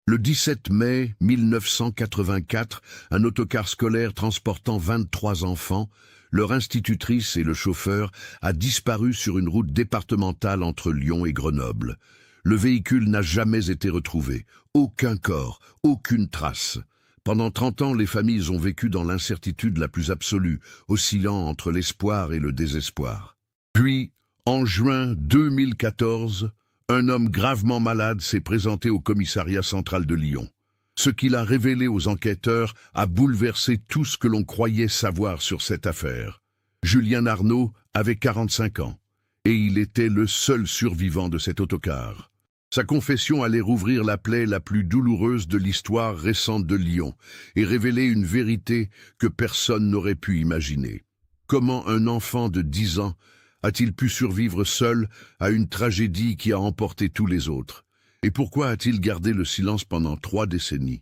Le 17 mai 1984, un autocar scolaire transportant 23 enfants, leur institutrice et le chauffeur, a disparu sur une route départementale entre Lyon et Grenoble. Le véhicule n'a jamais été retrouvé. Aucun corps, aucune trace. Pendant 30 ans, les familles ont vécu dans l'incertitude la plus absolue, oscillant entre l'espoir et le désespoir. Puis, en juin 2014, un homme gravement malade s'est présenté au commissariat central de Lyon. Ce qu'il a révélé aux enquêteurs a bouleversé tout ce que l'on croyait savoir sur cette affaire. Julien Arnaud avait 45 ans, et il était le seul survivant de cet autocar. Sa confession allait rouvrir la plaie la plus douloureuse de l'histoire récente de Lyon et révéler une vérité que personne n'aurait pu imaginer. Comment un enfant de 10 ans a-t-il pu survivre seul à une tragédie qui a emporté tous les autres? Et pourquoi a-t-il gardé le silence pendant 3 décennies?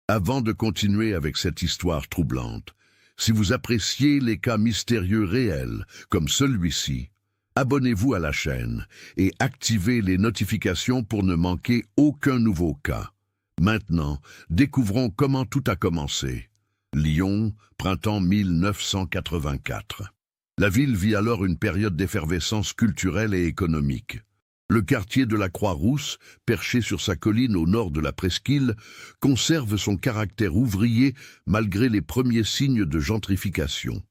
Avant de continuer avec cette histoire troublante, si vous appréciez les cas mystérieux réels comme celui-ci, abonnez-vous à la chaîne et activez les notifications pour ne manquer aucun nouveau cas. Maintenant, découvrons comment tout a commencé. Lyon, printemps 1984. La ville vit alors une période d'effervescence culturelle et économique. Le quartier de la Croix-Rousse, perché sur sa colline au nord de la presqu'île, conserve son caractère ouvrier malgré les premiers signes de gentrification.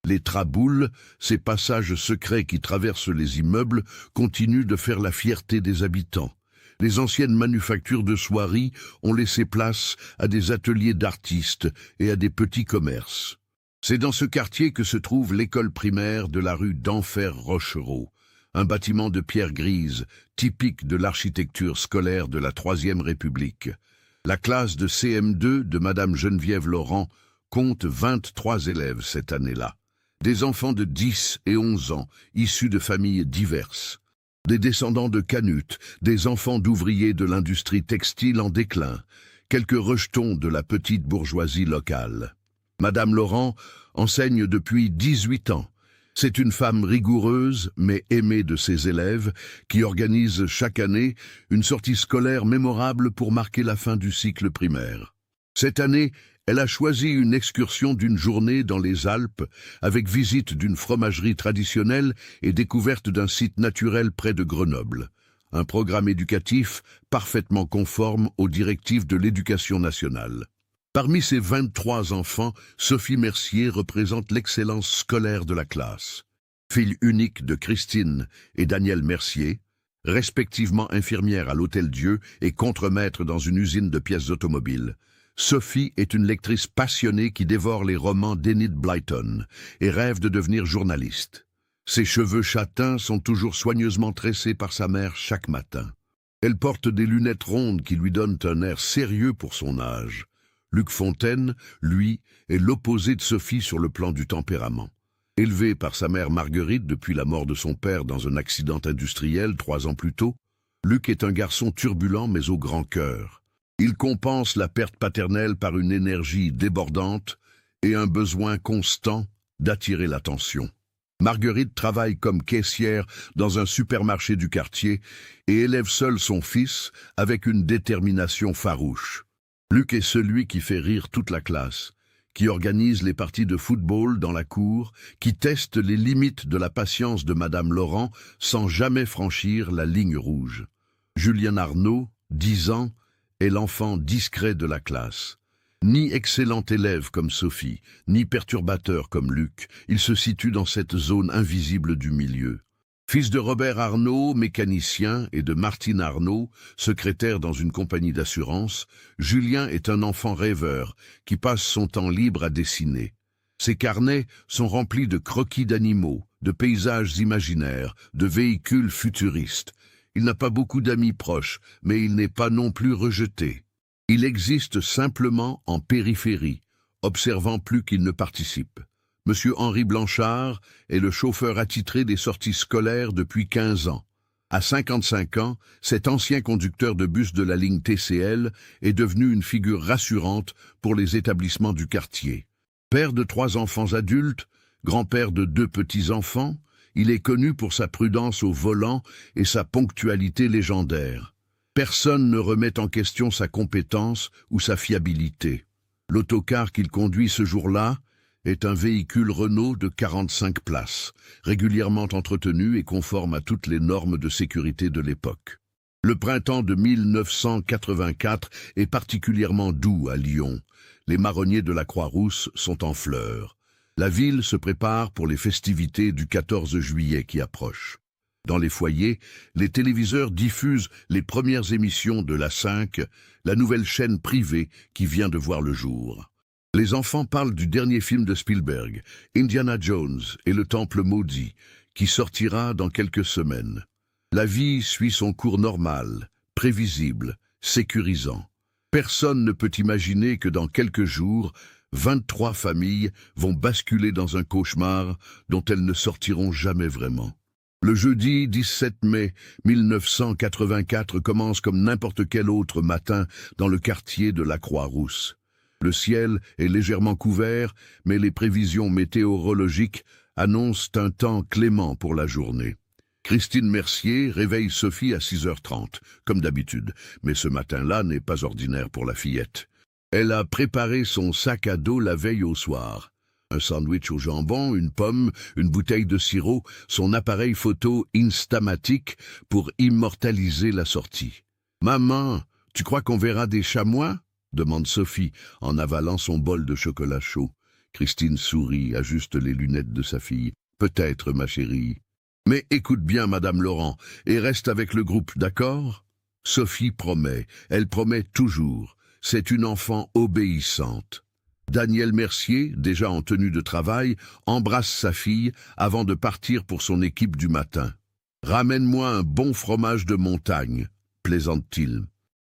Les traboules, ces passages secrets qui traversent les immeubles, continuent de faire la fierté des habitants. Les anciennes manufactures de soieries ont laissé place à des ateliers d'artistes et à des petits commerces. C'est dans ce quartier que se trouve l'école primaire de la rue d'Enfer-Rochereau, un bâtiment de pierre grise, typique de l'architecture scolaire de la Troisième République. La classe de CM2 de Madame Geneviève Laurent compte 23 élèves cette année-là. Des enfants de 10 et 11 ans, issus de familles diverses. Des descendants de Canute, des enfants d'ouvriers de l'industrie textile en déclin, quelques rejetons de la petite bourgeoisie locale. Madame Laurent enseigne depuis 18 ans. C'est une femme rigoureuse, mais aimée de ses élèves, qui organise chaque année une sortie scolaire mémorable pour marquer la fin du cycle primaire. Cette année, elle a choisi une excursion d'une journée dans les Alpes, avec visite d'une fromagerie traditionnelle et découverte d'un site naturel près de Grenoble. Un programme éducatif parfaitement conforme aux directives de l'Éducation nationale. Parmi ces 23 enfants, Sophie Mercier représente l'excellence scolaire de la classe. Fille unique de Christine et Daniel Mercier, respectivement infirmière à l'Hôtel-Dieu et contremaître dans une usine de pièces automobiles, Sophie est une lectrice passionnée qui dévore les romans d'Enid Blyton et rêve de devenir journaliste. Ses cheveux châtains sont toujours soigneusement tressés par sa mère chaque matin. Elle porte des lunettes rondes qui lui donnent un air sérieux pour son âge. Luc Fontaine, lui, est l'opposé de Sophie sur le plan du tempérament. Élevé par sa mère Marguerite depuis la mort de son père dans un accident industriel 3 ans plus tôt, Luc est un garçon turbulent mais au grand cœur. Il compense la perte paternelle par une énergie débordante et un besoin constant d'attirer l'attention. Marguerite travaille comme caissière dans un supermarché du quartier et élève seule son fils avec une détermination farouche. Luc est celui qui fait rire toute la classe, qui organise les parties de football dans la cour, qui teste les limites de la patience de Madame Laurent sans jamais franchir la ligne rouge. Julien Arnaud, 10 ans, est l'enfant discret de la classe. Ni excellent élève comme Sophie, ni perturbateur comme Luc, il se situe dans cette zone invisible du milieu. Fils de Robert Arnaud, mécanicien, et de Martine Arnaud, secrétaire dans une compagnie d'assurance, Julien est un enfant rêveur qui passe son temps libre à dessiner. Ses carnets sont remplis de croquis d'animaux, de paysages imaginaires, de véhicules futuristes. Il n'a pas beaucoup d'amis proches, mais il n'est pas non plus rejeté. Il existe simplement en périphérie, observant plus qu'il ne participe. Monsieur Henri Blanchard est le chauffeur attitré des sorties scolaires depuis 15 ans. À 55 ans, cet ancien conducteur de bus de la ligne TCL est devenu une figure rassurante pour les établissements du quartier. Père de 3 enfants adultes, grand-père de 2 petits-enfants, il est connu pour sa prudence au volant et sa ponctualité légendaire. Personne ne remet en question sa compétence ou sa fiabilité. L'autocar qu'il conduit ce jour-là est un véhicule Renault de 45 places, régulièrement entretenu et conforme à toutes les normes de sécurité de l'époque. Le printemps de 1984 est particulièrement doux à Lyon. Les marronniers de la Croix-Rousse sont en fleurs. La ville se prépare pour les festivités du 14 juillet qui approchent. Dans les foyers, les téléviseurs diffusent les premières émissions de la 5, la nouvelle chaîne privée qui vient de voir le jour. Les enfants parlent du dernier film de Spielberg, Indiana Jones et le Temple maudit, qui sortira dans quelques semaines. La vie suit son cours normal, prévisible, sécurisant. Personne ne peut imaginer que dans quelques jours, 23 familles vont basculer dans un cauchemar dont elles ne sortiront jamais vraiment. Le jeudi 17 mai 1984 commence comme n'importe quel autre matin dans le quartier de la Croix-Rousse. Le ciel est légèrement couvert, mais les prévisions météorologiques annoncent un temps clément pour la journée. Christine Mercier réveille Sophie à 6h30, comme d'habitude, mais ce matin-là n'est pas ordinaire pour la fillette. Elle a préparé son sac à dos la veille au soir. Un sandwich au jambon, une pomme, une bouteille de sirop, son appareil photo Instamatic pour immortaliser la sortie. « Maman, tu crois qu'on verra des chamois ?» demande Sophie en avalant son bol de chocolat chaud. Christine sourit, ajuste les lunettes de sa fille. « Peut-être, ma chérie. Mais écoute bien, Madame Laurent, et reste avec le groupe, d'accord ?» Sophie promet, elle promet toujours. C'est une enfant obéissante. Daniel Mercier, déjà en tenue de travail, embrasse sa fille avant de partir pour son équipe du matin. « Ramène-moi un bon fromage de montagne », plaisante-t-il.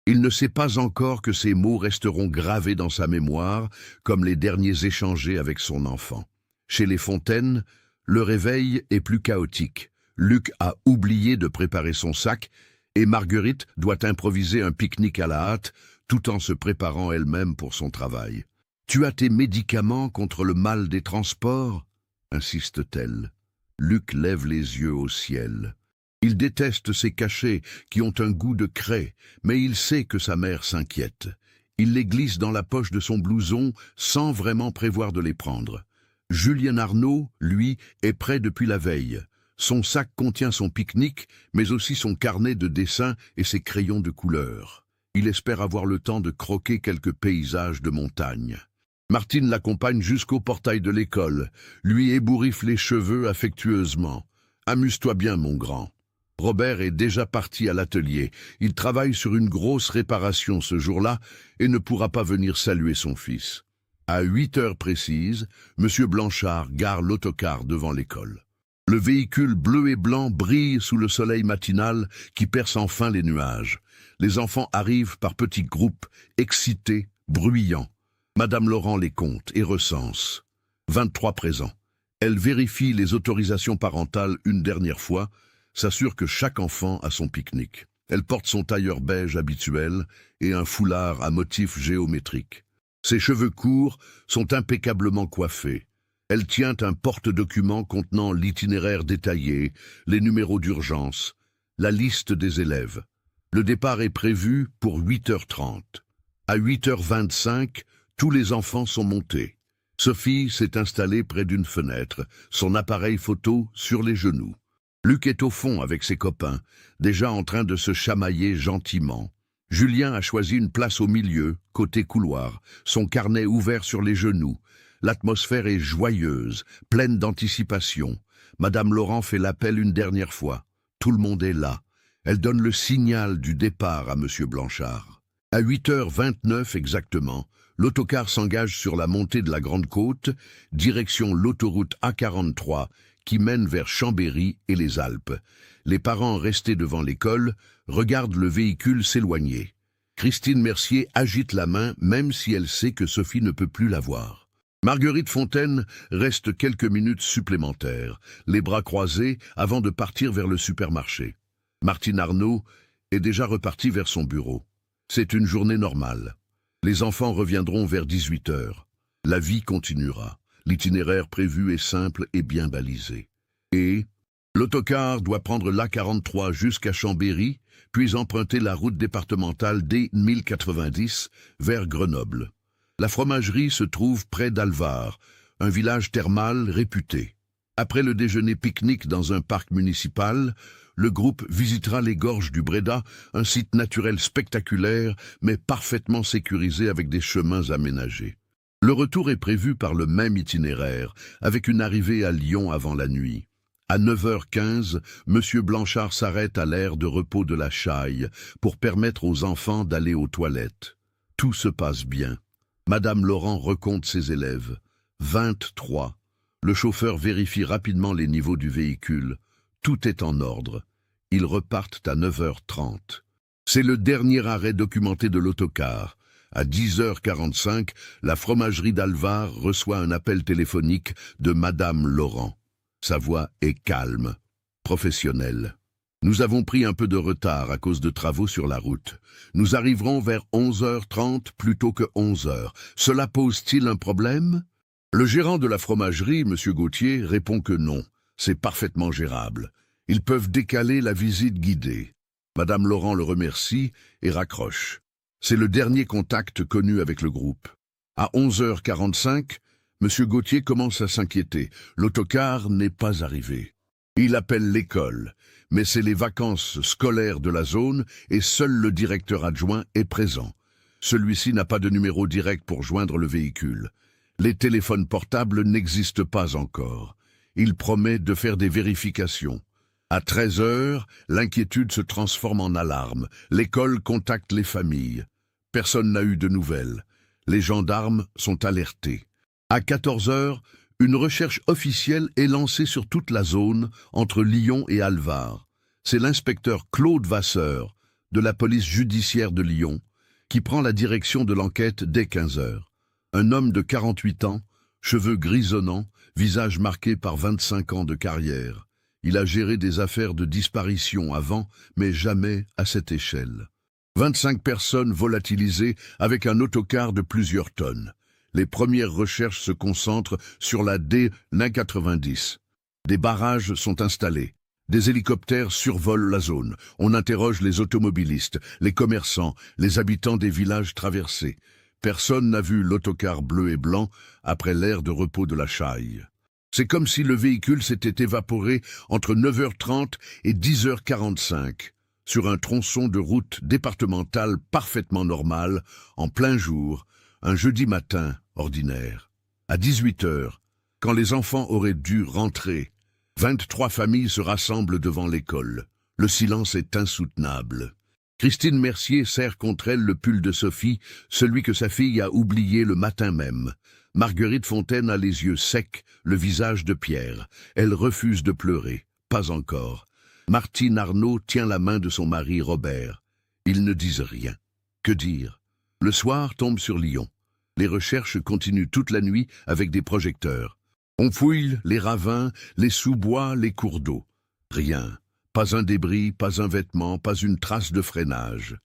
Il ne sait pas encore que ces mots resteront gravés dans sa mémoire, comme les derniers échangés avec son enfant. Chez les Fontaines, le réveil est plus chaotique. Luc a oublié de préparer son sac et Marguerite doit improviser un pique-nique à la hâte tout en se préparant elle-même pour son travail. « Tu as tes médicaments contre le mal des transports ?» insiste-t-elle. Luc lève les yeux au ciel. Il déteste ces cachets qui ont un goût de craie, mais il sait que sa mère s'inquiète. Il les glisse dans la poche de son blouson sans vraiment prévoir de les prendre. Julien Arnaud, lui, est prêt depuis la veille. Son sac contient son pique-nique, mais aussi son carnet de dessin et ses crayons de couleur. Il espère avoir le temps de croquer quelques paysages de montagne. Martine l'accompagne jusqu'au portail de l'école, lui ébouriffe les cheveux affectueusement. « Amuse-toi bien, mon grand. » Robert est déjà parti à l'atelier. Il travaille sur une grosse réparation ce jour-là et ne pourra pas venir saluer son fils. À 8 heures précises, M. Blanchard gare l'autocar devant l'école. Le véhicule bleu et blanc brille sous le soleil matinal qui perce enfin les nuages. Les enfants arrivent par petits groupes, excités, bruyants. Madame Laurent les compte et recense. 23 présents. Elle vérifie les autorisations parentales une dernière fois, s'assure que chaque enfant a son pique-nique. Elle porte son tailleur beige habituel et un foulard à motif géométrique. Ses cheveux courts sont impeccablement coiffés. Elle tient un porte-document contenant l'itinéraire détaillé, les numéros d'urgence, la liste des élèves. Le départ est prévu pour 8h30. À 8h25, tous les enfants sont montés. Sophie s'est installée près d'une fenêtre, son appareil photo sur les genoux. Luc est au fond avec ses copains, déjà en train de se chamailler gentiment. Julien a choisi une place au milieu, côté couloir, son carnet ouvert sur les genoux. L'atmosphère est joyeuse, pleine d'anticipation. Madame Laurent fait l'appel une dernière fois. Tout le monde est là. Elle donne le signal du départ à M. Blanchard. À 8h29 exactement, l'autocar s'engage sur la montée de la Grande Côte, direction l'autoroute A43, qui mène vers Chambéry et les Alpes. Les parents restés devant l'école regardent le véhicule s'éloigner. Christine Mercier agite la main, même si elle sait que Sophie ne peut plus la voir. Marguerite Fontaine reste quelques minutes supplémentaires, les bras croisés, avant de partir vers le supermarché. Martine Arnaud est déjà repartie vers son bureau. C'est une journée normale. Les enfants reviendront vers 18h. La vie continuera. L'itinéraire prévu est simple et bien balisé. Et l'autocar doit prendre l'A43 jusqu'à Chambéry, puis emprunter la route départementale D1090 vers Grenoble. La fromagerie se trouve près d'Alvar, un village thermal réputé. Après le déjeuner pique-nique dans un parc municipal, le groupe visitera les gorges du Bréda, un site naturel spectaculaire, mais parfaitement sécurisé avec des chemins aménagés. Le retour est prévu par le même itinéraire, avec une arrivée à Lyon avant la nuit. À 9h15, M. Blanchard s'arrête à l'aire de repos de la Chaille pour permettre aux enfants d'aller aux toilettes. Tout se passe bien. Madame Laurent recompte ses élèves. 23. Le chauffeur vérifie rapidement les niveaux du véhicule. Tout est en ordre. Ils repartent à 9h30. C'est le dernier arrêt documenté de l'autocar. À 10h45, la fromagerie d'Alvar reçoit un appel téléphonique de Madame Laurent. Sa voix est calme, professionnelle. Nous avons pris un peu de retard à cause de travaux sur la route. Nous arriverons vers 11h30 plutôt que 11h. Cela pose-t-il un problème? Le gérant de la fromagerie, M. Gauthier, répond que non. C'est parfaitement gérable. Ils peuvent décaler la visite guidée. Madame Laurent le remercie et raccroche. C'est le dernier contact connu avec le groupe. À 11h45, M. Gauthier commence à s'inquiéter. L'autocar n'est pas arrivé. Il appelle l'école, mais c'est les vacances scolaires de la zone et seul le directeur adjoint est présent. Celui-ci n'a pas de numéro direct pour joindre le véhicule. Les téléphones portables n'existent pas encore. Il promet de faire des vérifications. À 13h, l'inquiétude se transforme en alarme. L'école contacte les familles. Personne n'a eu de nouvelles. Les gendarmes sont alertés. À 14h, une recherche officielle est lancée sur toute la zone entre Lyon et Alvar. C'est l'inspecteur Claude Vasseur, de la police judiciaire de Lyon, qui prend la direction de l'enquête dès 15h. Un homme de 48 ans, cheveux grisonnants, visage marqué par 25 ans de carrière. Il a géré des affaires de disparition avant, mais jamais à cette échelle. 25 personnes volatilisées avec un autocar de plusieurs tonnes. Les premières recherches se concentrent sur la D1090. Des barrages sont installés. Des hélicoptères survolent la zone. On interroge les automobilistes, les commerçants, les habitants des villages traversés. Personne n'a vu l'autocar bleu et blanc après l'aire de repos de la Chaille. C'est comme si le véhicule s'était évaporé entre 9h30 et 10h45, sur un tronçon de route départementale parfaitement normal, en plein jour, un jeudi matin ordinaire. À 18h, quand les enfants auraient dû rentrer, 23 familles se rassemblent devant l'école. Le silence est insoutenable. Christine Mercier serre contre elle le pull de Sophie, celui que sa fille a oublié le matin même. Marguerite Fontaine a les yeux secs, le visage de pierre. Elle refuse de pleurer. Pas encore. Martine Arnaud tient la main de son mari Robert. Ils ne disent rien. Que dire? Le soir tombe sur Lyon. Les recherches continuent toute la nuit avec des projecteurs. On fouille les ravins, les sous-bois, les cours d'eau. Rien. Pas un débris, pas un vêtement, pas une trace de freinage.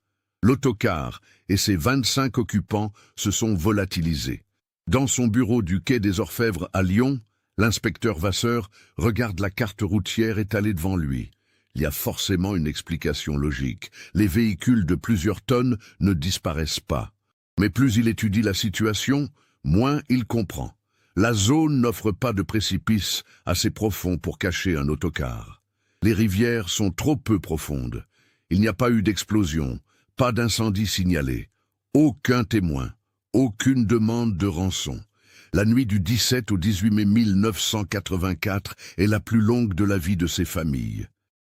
L'autocar et ses 25 occupants se sont volatilisés. Dans son bureau du quai des Orfèvres à Lyon, l'inspecteur Vasseur regarde la carte routière étalée devant lui. Il y a forcément une explication logique. Les véhicules de plusieurs tonnes ne disparaissent pas. Mais plus il étudie la situation, moins il comprend. La zone n'offre pas de précipice assez profond pour cacher un autocar. Les rivières sont trop peu profondes. Il n'y a pas eu d'explosion, pas d'incendie signalé. Aucun témoin, aucune demande de rançon. La nuit du 17 au 18 mai 1984 est la plus longue de la vie de ces familles.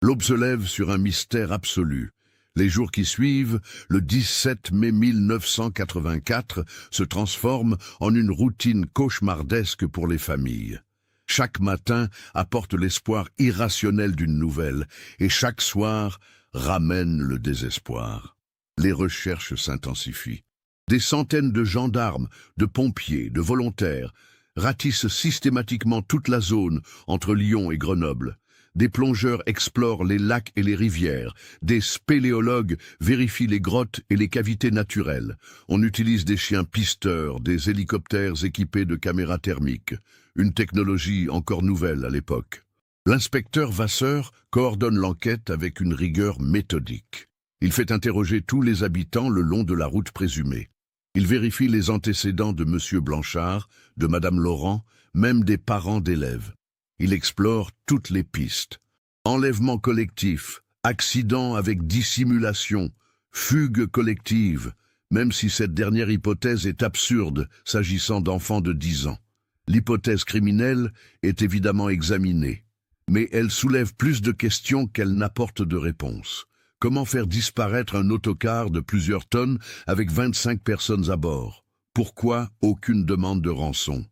L'aube se lève sur un mystère absolu. Les jours qui suivent, le 17 mai 1984, se transforment en une routine cauchemardesque pour les familles. Chaque matin apporte l'espoir irrationnel d'une nouvelle, et chaque soir ramène le désespoir. Les recherches s'intensifient. Des centaines de gendarmes, de pompiers, de volontaires ratissent systématiquement toute la zone entre Lyon et Grenoble. Des plongeurs explorent les lacs et les rivières. Des spéléologues vérifient les grottes et les cavités naturelles. On utilise des chiens pisteurs, des hélicoptères équipés de caméras thermiques. Une technologie encore nouvelle à l'époque. L'inspecteur Vasseur coordonne l'enquête avec une rigueur méthodique. Il fait interroger tous les habitants le long de la route présumée. Il vérifie les antécédents de M. Blanchard, de Mme Laurent, même des parents d'élèves. Il explore toutes les pistes. Enlèvement collectif, accident avec dissimulation, fugue collective, même si cette dernière hypothèse est absurde s'agissant d'enfants de 10 ans. L'hypothèse criminelle est évidemment examinée, mais elle soulève plus de questions qu'elle n'apporte de réponses. Comment faire disparaître un autocar de plusieurs tonnes avec 25 personnes à bord? Pourquoi aucune demande de rançon?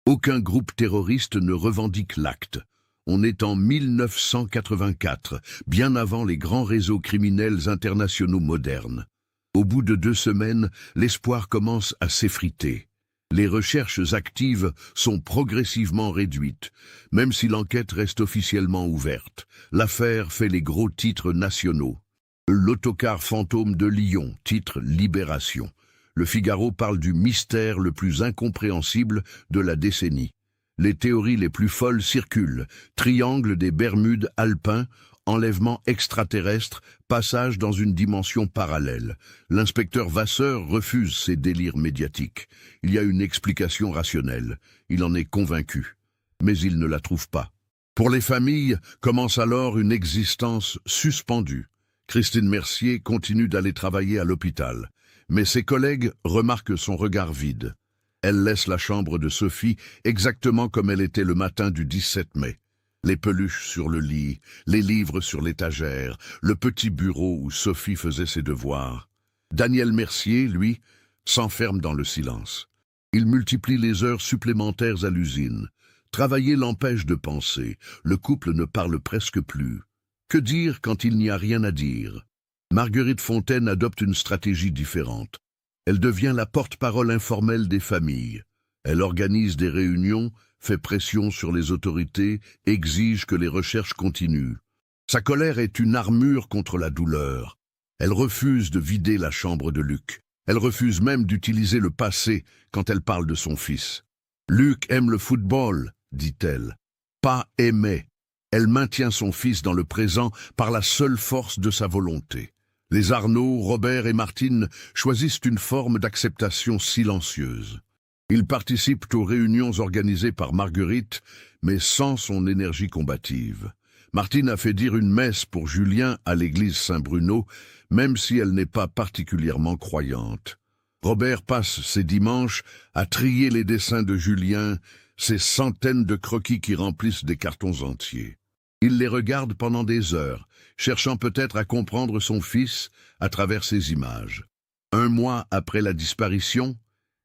Aucun groupe terroriste ne revendique l'acte. On est en 1984, bien avant les grands réseaux criminels internationaux modernes. Au bout de 2 semaines, l'espoir commence à s'effriter. Les recherches actives sont progressivement réduites, même si l'enquête reste officiellement ouverte. L'affaire fait les gros titres nationaux. L'autocar fantôme de Lyon, titre Libération. Le Figaro parle du mystère le plus incompréhensible de la décennie. Les théories les plus folles circulent. Triangle des Bermudes alpins, enlèvement extraterrestre, passage dans une dimension parallèle. L'inspecteur Vasseur refuse ces délires médiatiques. Il y a une explication rationnelle. Il en est convaincu. Mais il ne la trouve pas. Pour les familles, commence alors une existence suspendue. Christine Mercier continue d'aller travailler à l'hôpital, mais ses collègues remarquent son regard vide. Elle laisse la chambre de Sophie exactement comme elle était le matin du 17 mai. Les peluches sur le lit, les livres sur l'étagère, le petit bureau où Sophie faisait ses devoirs. Daniel Mercier, lui, s'enferme dans le silence. Il multiplie les heures supplémentaires à l'usine. Travailler l'empêche de penser. Le couple ne parle presque plus. Que dire quand il n'y a rien à dire? Marguerite Fontaine adopte une stratégie différente. Elle devient la porte-parole informelle des familles. Elle organise des réunions, fait pression sur les autorités, exige que les recherches continuent. Sa colère est une armure contre la douleur. Elle refuse de vider la chambre de Luc. Elle refuse même d'utiliser le passé quand elle parle de son fils. Luc aime le football, dit-elle. Pas aimait. Elle maintient son fils dans le présent par la seule force de sa volonté. Les Arnaud, Robert et Martine choisissent une forme d'acceptation silencieuse. Ils participent aux réunions organisées par Marguerite, mais sans son énergie combative. Martine a fait dire une messe pour Julien à l'église Saint-Bruno, même si elle n'est pas particulièrement croyante. Robert passe ses dimanches à trier les dessins de Julien, ces centaines de croquis qui remplissent des cartons entiers. Il les regarde pendant des heures, cherchant peut-être à comprendre son fils à travers ces images. 1 mois après la disparition,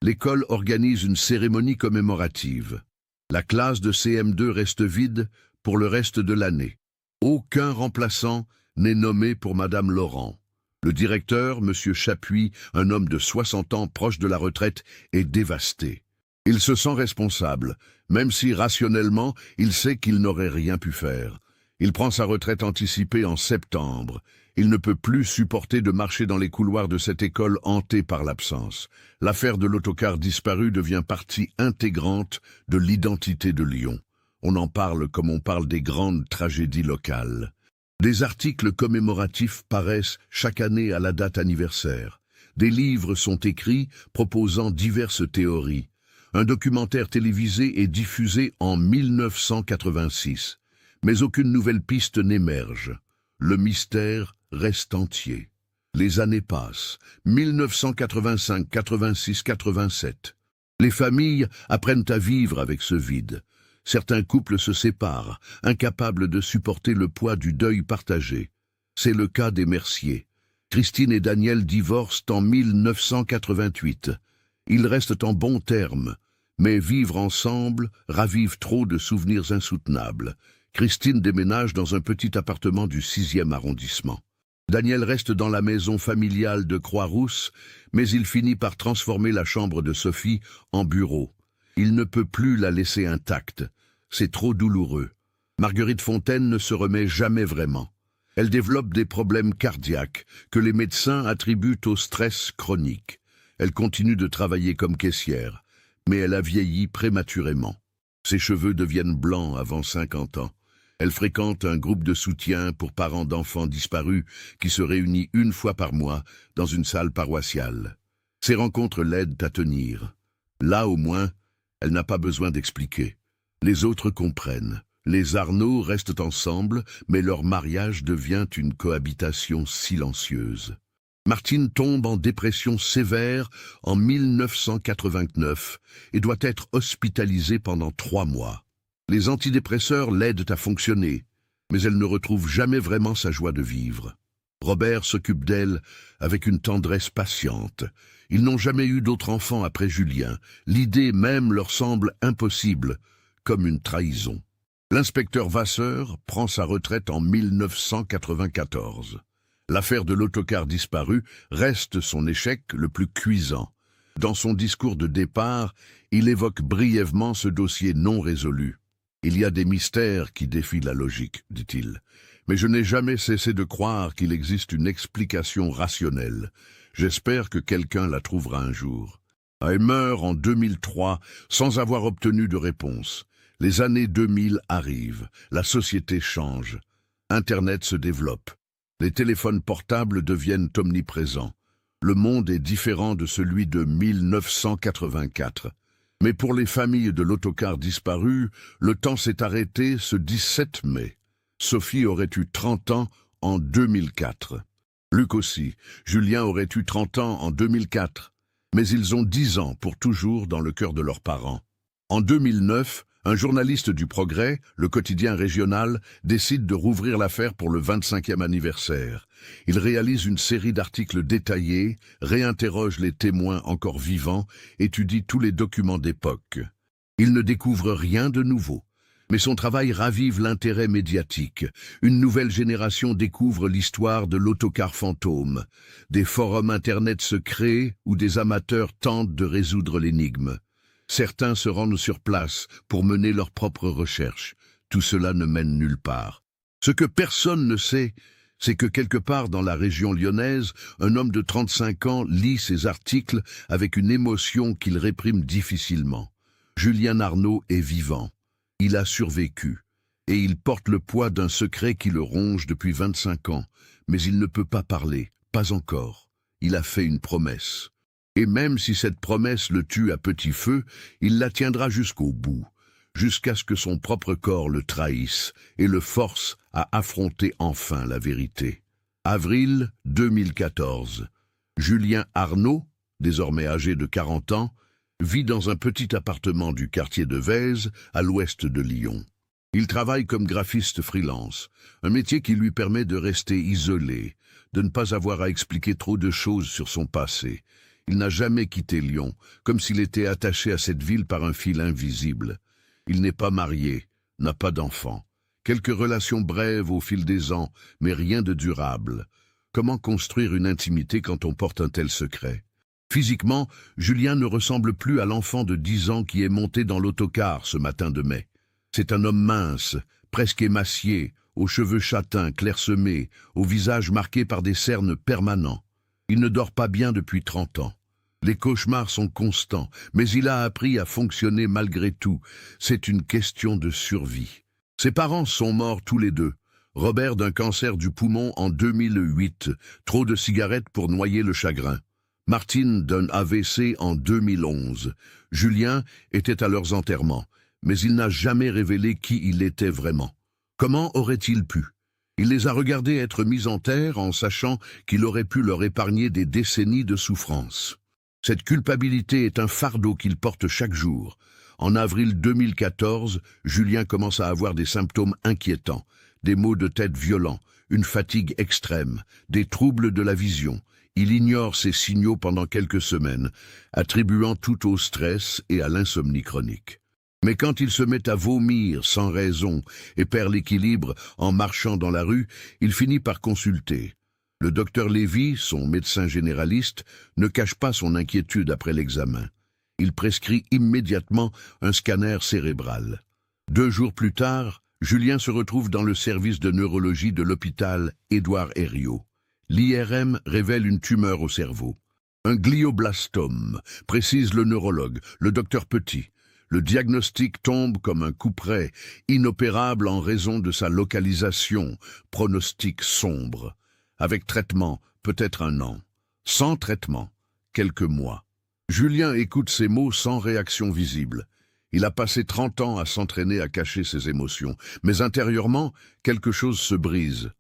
l'école organise une cérémonie commémorative. La classe de CM2 reste vide pour le reste de l'année. Aucun remplaçant n'est nommé pour Madame Laurent. Le directeur, M. Chapuis, un homme de 60 ans proche de la retraite, est dévasté. Il se sent responsable, même si rationnellement, il sait qu'il n'aurait rien pu faire. Il prend sa retraite anticipée en septembre. Il ne peut plus supporter de marcher dans les couloirs de cette école hantée par l'absence. L'affaire de l'autocar disparu devient partie intégrante de l'identité de Lyon. On en parle comme on parle des grandes tragédies locales. Des articles commémoratifs paraissent chaque année à la date anniversaire. Des livres sont écrits proposant diverses théories. Un documentaire télévisé est diffusé en 1986. Mais aucune nouvelle piste n'émerge. Le mystère reste entier. Les années passent. 1985, 86, 87. Les familles apprennent à vivre avec ce vide. Certains couples se séparent, incapables de supporter le poids du deuil partagé. C'est le cas des Mercier. Christine et Daniel divorcent en 1988. Ils restent en bons termes, mais vivre ensemble ravive trop de souvenirs insoutenables. Christine déménage dans un petit appartement du 6e arrondissement. Daniel reste dans la maison familiale de Croix-Rousse, mais il finit par transformer la chambre de Sophie en bureau. Il ne peut plus la laisser intacte. C'est trop douloureux. Marguerite Fontaine ne se remet jamais vraiment. Elle développe des problèmes cardiaques que les médecins attribuent au stress chronique. Elle continue de travailler comme caissière, mais elle a vieilli prématurément. Ses cheveux deviennent blancs avant 50 ans. Elle fréquente un groupe de soutien pour parents d'enfants disparus qui se réunit une fois par mois dans une salle paroissiale. Ces rencontres l'aident à tenir. Là, au moins, elle n'a pas besoin d'expliquer. Les autres comprennent. Les Arnaud restent ensemble, mais leur mariage devient une cohabitation silencieuse. Martine tombe en dépression sévère en 1989 et doit être hospitalisée pendant 3 mois. Les antidépresseurs l'aident à fonctionner, mais elle ne retrouve jamais vraiment sa joie de vivre. Robert s'occupe d'elle avec une tendresse patiente. Ils n'ont jamais eu d'autre enfant après Julien. L'idée même leur semble impossible, comme une trahison. L'inspecteur Vasseur prend sa retraite en 1994. L'affaire de l'autocar disparu reste son échec le plus cuisant. Dans son discours de départ, il évoque brièvement ce dossier non résolu. « Il y a des mystères qui défient la logique, dit-il. Mais je n'ai jamais cessé de croire qu'il existe une explication rationnelle. J'espère que quelqu'un la trouvera un jour. » Elle meurt en 2003 sans avoir obtenu de réponse. Les années 2000 arrivent, la société change. Internet se développe. Les téléphones portables deviennent omniprésents. Le monde est différent de celui de 1984. Mais pour les familles de l'autocar disparu, le temps s'est arrêté ce 17 mai. Sophie aurait eu 30 ans en 2004. Luc aussi. Julien aurait eu 30 ans en 2004. Mais ils ont 10 ans pour toujours dans le cœur de leurs parents. En 2009, un journaliste du Progrès, le quotidien régional, décide de rouvrir l'affaire pour le 25e anniversaire. Il réalise une série d'articles détaillés, réinterroge les témoins encore vivants, étudie tous les documents d'époque. Il ne découvre rien de nouveau, mais son travail ravive l'intérêt médiatique. Une nouvelle génération découvre l'histoire de l'autocar fantôme. Des forums internet se créent où des amateurs tentent de résoudre l'énigme. Certains se rendent sur place pour mener leurs propres recherches. Tout cela ne mène nulle part. Ce que personne ne sait, c'est que quelque part dans la région lyonnaise, un homme de 35 ans lit ces articles avec une émotion qu'il réprime difficilement. Julien Arnaud est vivant. Il a survécu. Et il porte le poids d'un secret qui le ronge depuis 25 ans. Mais il ne peut pas parler, pas encore. Il a fait une promesse. Et même si cette promesse le tue à petit feu, il la tiendra jusqu'au bout, jusqu'à ce que son propre corps le trahisse et le force à affronter enfin la vérité. Avril 2014. Julien Arnaud, désormais âgé de 40 ans, vit dans un petit appartement du quartier de Vaise, à l'ouest de Lyon. Il travaille comme graphiste freelance, un métier qui lui permet de rester isolé, de ne pas avoir à expliquer trop de choses sur son passé. Il n'a jamais quitté Lyon, comme s'il était attaché à cette ville par un fil invisible. Il n'est pas marié, n'a pas d'enfant. Quelques relations brèves au fil des ans, mais rien de durable. Comment construire une intimité quand on porte un tel secret? Physiquement, Julien ne ressemble plus à l'enfant de 10 ans qui est monté dans l'autocar ce matin de mai. C'est un homme mince, presque émacié, aux cheveux châtains clairsemés, au visage marqué par des cernes permanents. Il ne dort pas bien depuis 30 ans. Les cauchemars sont constants, mais il a appris à fonctionner malgré tout. C'est une question de survie. Ses parents sont morts tous les deux. Robert d'un cancer du poumon en 2008, trop de cigarettes pour noyer le chagrin. Martine d'un AVC en 2011. Julien était à leurs enterrements, mais il n'a jamais révélé qui il était vraiment. Comment aurait-il pu? Il les a regardés être mis en terre en sachant qu'il aurait pu leur épargner des décennies de souffrance. Cette culpabilité est un fardeau qu'il porte chaque jour. En avril 2014, Julien commence à avoir des symptômes inquiétants, des maux de tête violents, une fatigue extrême, des troubles de la vision. Il ignore ces signaux pendant quelques semaines, attribuant tout au stress et à l'insomnie chronique. Mais quand il se met à vomir sans raison et perd l'équilibre en marchant dans la rue, il finit par consulter. Le docteur Lévy, son médecin généraliste, ne cache pas son inquiétude après l'examen. Il prescrit immédiatement un scanner cérébral. 2 jours plus tard, Julien se retrouve dans le service de neurologie de l'hôpital Édouard Herriot. L'IRM révèle une tumeur au cerveau. Un glioblastome, précise le neurologue, le docteur Petit. Le diagnostic tombe comme un couperet, inopérable en raison de sa localisation, pronostic sombre. Avec traitement, peut-être 1 an. Sans traitement, quelques mois. Julien écoute ces mots sans réaction visible. Il a passé 30 ans à s'entraîner à cacher ses émotions, mais intérieurement, quelque chose se brise,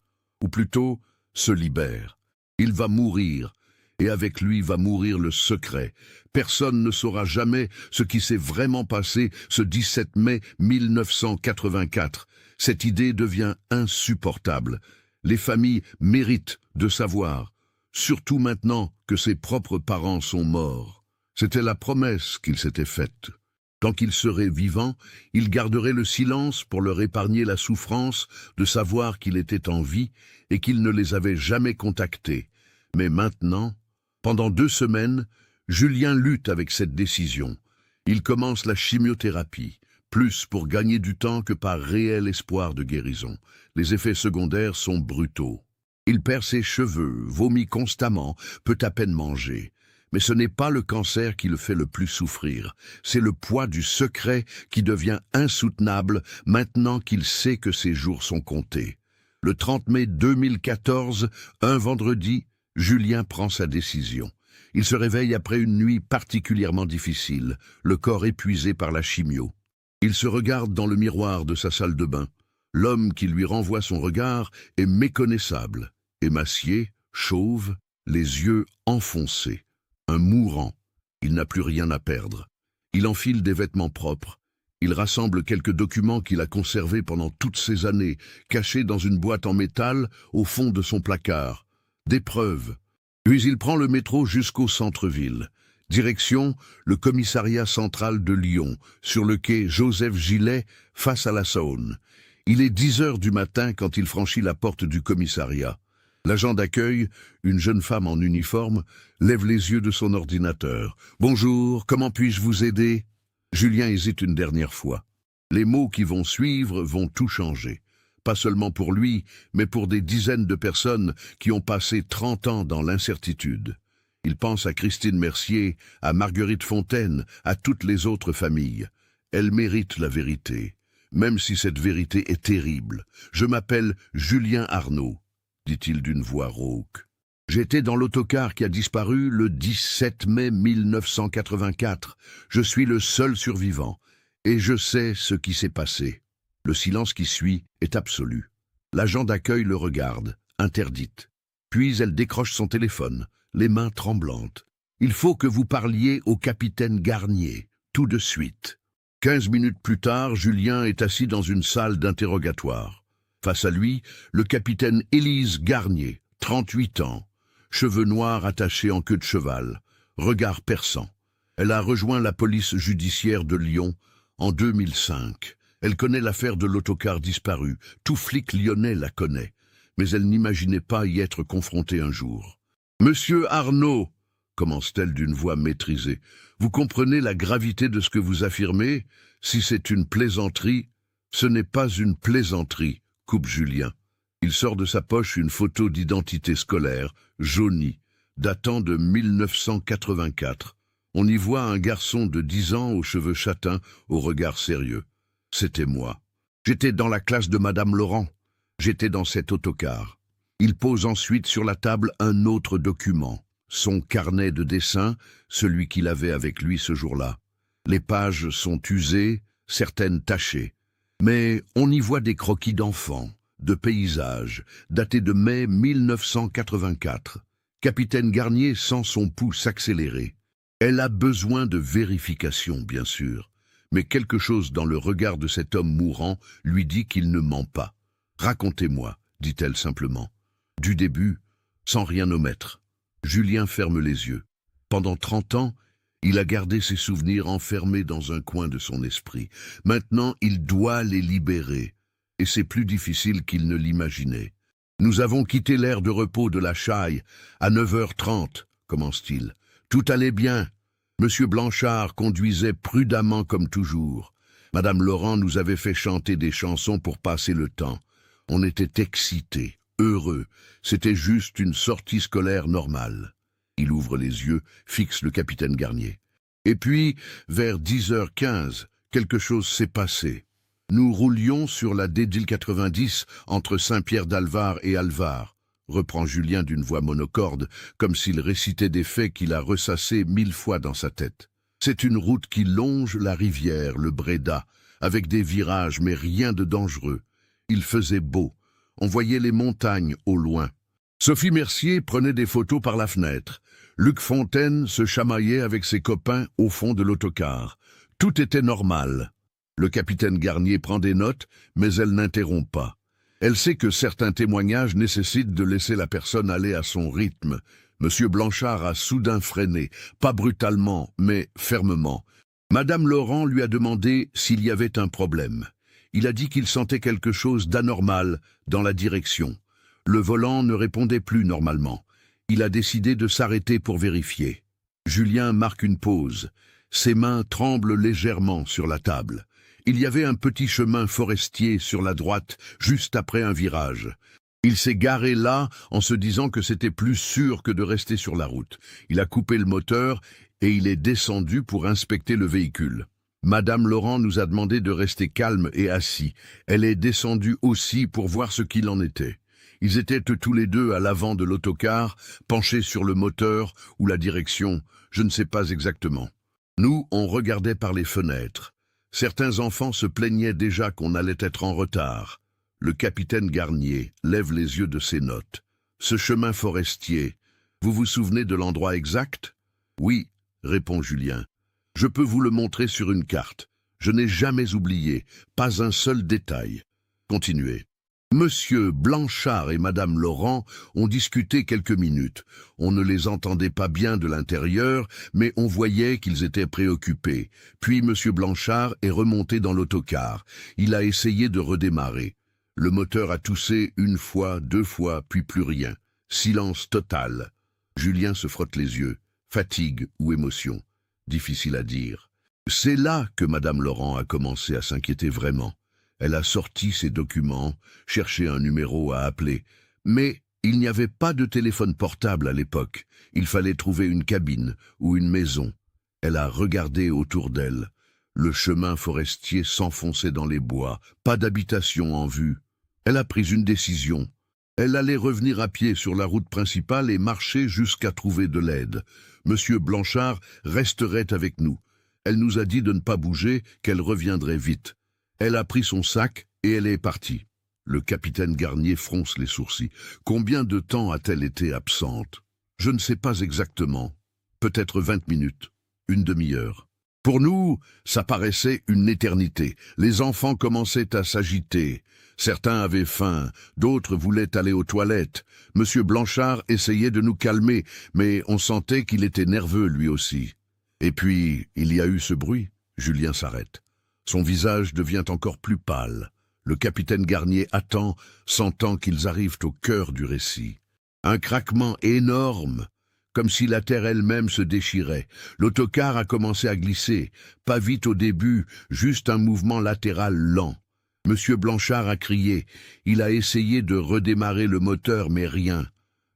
ou plutôt se libère. Il va mourir, et avec lui va mourir le secret. Personne ne saura jamais ce qui s'est vraiment passé ce 17 mai 1984. Cette idée devient insupportable. Les familles méritent de savoir, surtout maintenant que ses propres parents sont morts. C'était la promesse qu'il s'était faite. Tant qu'il serait vivant, il garderait le silence pour leur épargner la souffrance de savoir qu'il était en vie et qu'il ne les avait jamais contactés. Mais maintenant, pendant 2 semaines, Julien lutte avec cette décision. Il commence la chimiothérapie, plus pour gagner du temps que par réel espoir de guérison. Les effets secondaires sont brutaux. Il perd ses cheveux, vomit constamment, peut à peine manger. Mais ce n'est pas le cancer qui le fait le plus souffrir. C'est le poids du secret qui devient insoutenable maintenant qu'il sait que ses jours sont comptés. Le 30 mai 2014, un vendredi, Julien prend sa décision. Il se réveille après une nuit particulièrement difficile, le corps épuisé par la chimio. Il se regarde dans le miroir de sa salle de bain. L'homme qui lui renvoie son regard est méconnaissable, émacié, chauve, les yeux enfoncés. Un mourant. Il n'a plus rien à perdre. Il enfile des vêtements propres. Il rassemble quelques documents qu'il a conservés pendant toutes ces années, cachés dans une boîte en métal au fond de son placard. Des preuves. Puis il prend le métro jusqu'au centre-ville. Direction le commissariat central de Lyon, sur le quai Joseph Gillet, face à la Saône. Il est 10 heures du matin quand il franchit la porte du commissariat. L'agent d'accueil, une jeune femme en uniforme, lève les yeux de son ordinateur. « Bonjour, comment puis-je vous aider ?» Julien hésite une dernière fois. Les mots qui vont suivre vont tout changer. Pas seulement pour lui, mais pour des dizaines de personnes qui ont passé 30 ans dans l'incertitude. Il pense à Christine Mercier, à Marguerite Fontaine, à toutes les autres familles. Elles méritent la vérité, même si cette vérité est terrible. « Je m'appelle Julien Arnaud », dit-il d'une voix rauque. J'étais dans l'autocar qui a disparu le 17 mai 1984. Je suis le seul survivant, et je sais ce qui s'est passé. Le silence qui suit est absolu. L'agent d'accueil le regarde, interdite. Puis elle décroche son téléphone, les mains tremblantes. Il faut que vous parliez au capitaine Garnier, tout de suite. 15 minutes plus tard, Julien est assis dans une salle d'interrogatoire. Face à lui, le capitaine Élise Garnier, 38 ans, cheveux noirs attachés en queue de cheval, regard perçant. Elle a rejoint la police judiciaire de Lyon en 2005. Elle connaît l'affaire de l'autocar disparu, tout flic lyonnais la connaît, mais elle n'imaginait pas y être confrontée un jour. « Monsieur Arnaud !» commence-t-elle d'une voix maîtrisée. « Vous comprenez la gravité de ce que vous affirmez? Si c'est une plaisanterie, ce n'est pas une plaisanterie. » coupe Julien. Il sort de sa poche une photo d'identité scolaire, jaunie, datant de 1984. On y voit un garçon de 10 ans aux cheveux châtains, au regard sérieux. C'était moi. J'étais dans la classe de Madame Laurent. J'étais dans cet autocar. Il pose ensuite sur la table un autre document, son carnet de dessin, celui qu'il avait avec lui ce jour-là. Les pages sont usées, certaines tachées. Mais on y voit des croquis d'enfants, de paysages, datés de mai 1984. Capitaine Garnier sent son pouls s'accélérer. Elle a besoin de vérification, bien sûr, mais quelque chose dans le regard de cet homme mourant lui dit qu'il ne ment pas. « Racontez-moi », dit-elle simplement. Du début, sans rien omettre. Julien ferme les yeux. Pendant 30 ans, il a gardé ses souvenirs enfermés dans un coin de son esprit. Maintenant, il doit les libérer, et c'est plus difficile qu'il ne l'imaginait. « Nous avons quitté l'aire de repos de la Chaille à 9h30, commence-t-il. Tout allait bien. Monsieur Blanchard conduisait prudemment comme toujours. Madame Laurent nous avait fait chanter des chansons pour passer le temps. On était excités, heureux. C'était juste une sortie scolaire normale. » Il ouvre les yeux, fixe le capitaine Garnier. Et puis, vers 10h15, quelque chose s'est passé. Nous roulions sur la D1090 entre Saint-Pierre-d'Alvar et Alvar, reprend Julien d'une voix monocorde, comme s'il récitait des faits qu'il a ressassés 1000 fois dans sa tête. C'est une route qui longe la rivière, le Bréda, avec des virages mais rien de dangereux. Il faisait beau, on voyait les montagnes au loin. Sophie Mercier prenait des photos par la fenêtre. Luc Fontaine se chamaillait avec ses copains au fond de l'autocar. Tout était normal. Le capitaine Garnier prend des notes, mais elle n'interrompt pas. Elle sait que certains témoignages nécessitent de laisser la personne aller à son rythme. Monsieur Blanchard a soudain freiné, pas brutalement, mais fermement. Madame Laurent lui a demandé s'il y avait un problème. Il a dit qu'il sentait quelque chose d'anormal dans la direction. Le volant ne répondait plus normalement. Il a décidé de s'arrêter pour vérifier. Julien marque une pause. Ses mains tremblent légèrement sur la table. Il y avait un petit chemin forestier sur la droite, juste après un virage. Il s'est garé là en se disant que c'était plus sûr que de rester sur la route. Il a coupé le moteur et il est descendu pour inspecter le véhicule. Madame Laurent nous a demandé de rester calme et assis. Elle est descendue aussi pour voir ce qu'il en était. Ils étaient tous les deux à l'avant de l'autocar, penchés sur le moteur ou la direction, je ne sais pas exactement. Nous, on regardait par les fenêtres. Certains enfants se plaignaient déjà qu'on allait être en retard. Le capitaine Garnier lève les yeux de ses notes. Ce chemin forestier, vous vous souvenez de l'endroit exact? Oui, répond Julien. Je peux vous le montrer sur une carte. Je n'ai jamais oublié, pas un seul détail. Continuez. Monsieur Blanchard et Madame Laurent ont discuté quelques minutes. On ne les entendait pas bien de l'intérieur, mais on voyait qu'ils étaient préoccupés. Puis Monsieur Blanchard est remonté dans l'autocar. Il a essayé de redémarrer. Le moteur a toussé une fois, 2 fois, puis plus rien. Silence total. Julien se frotte les yeux. Fatigue ou émotion. Difficile à dire. C'est là que Madame Laurent a commencé à s'inquiéter vraiment. Elle a sorti ses documents, cherché un numéro à appeler. Mais il n'y avait pas de téléphone portable à l'époque. Il fallait trouver une cabine ou une maison. Elle a regardé autour d'elle. Le chemin forestier s'enfonçait dans les bois, pas d'habitation en vue. Elle a pris une décision. Elle allait revenir à pied sur la route principale et marcher jusqu'à trouver de l'aide. Monsieur Blanchard resterait avec nous. Elle nous a dit de ne pas bouger, qu'elle reviendrait vite. Elle a pris son sac et elle est partie. Le capitaine Garnier fronce les sourcils. Combien de temps a-t-elle été absente? Je ne sais pas exactement. Peut-être 20 minutes, une demi-heure. Pour nous, ça paraissait une éternité. Les enfants commençaient à s'agiter. Certains avaient faim, d'autres voulaient aller aux toilettes. Monsieur Blanchard essayait de nous calmer, mais on sentait qu'il était nerveux lui aussi. Et puis, il y a eu ce bruit. Julien s'arrête. Son visage devient encore plus pâle. Le capitaine Garnier attend, sentant qu'ils arrivent au cœur du récit. Un craquement énorme, comme si la terre elle-même se déchirait. L'autocar a commencé à glisser, pas vite au début, juste un mouvement latéral lent. Monsieur Blanchard a crié. Il a essayé de redémarrer le moteur, mais rien.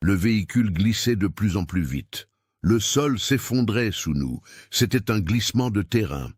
Le véhicule glissait de plus en plus vite. Le sol s'effondrait sous nous. C'était un glissement de terrain.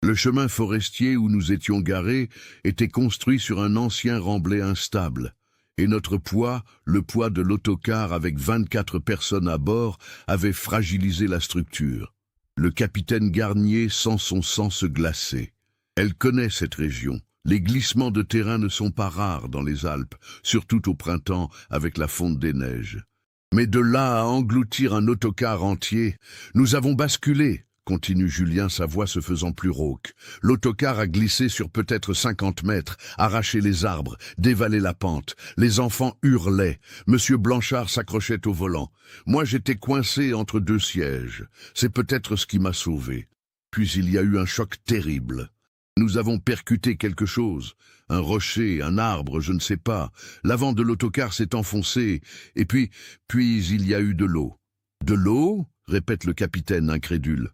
Le chemin forestier où nous étions garés était construit sur un ancien remblai instable, et notre poids, le poids de l'autocar avec 24 personnes à bord, avait fragilisé la structure. Le capitaine Garnier sent son sang se glacer. Elle connaît cette région. Les glissements de terrain ne sont pas rares dans les Alpes, surtout au printemps avec la fonte des neiges. Mais de là à engloutir un autocar entier, nous avons basculé. Continue Julien, sa voix se faisant plus rauque. L'autocar a glissé sur peut-être 50 mètres, arraché les arbres, dévalé la pente. Les enfants hurlaient. Monsieur Blanchard s'accrochait au volant. Moi, j'étais coincé entre 2 sièges. C'est peut-être ce qui m'a sauvé. Puis il y a eu un choc terrible. Nous avons percuté quelque chose. Un rocher, un arbre, je ne sais pas. L'avant de l'autocar s'est enfoncé. Et puis il y a eu de l'eau. De l'eau? Répète le capitaine incrédule.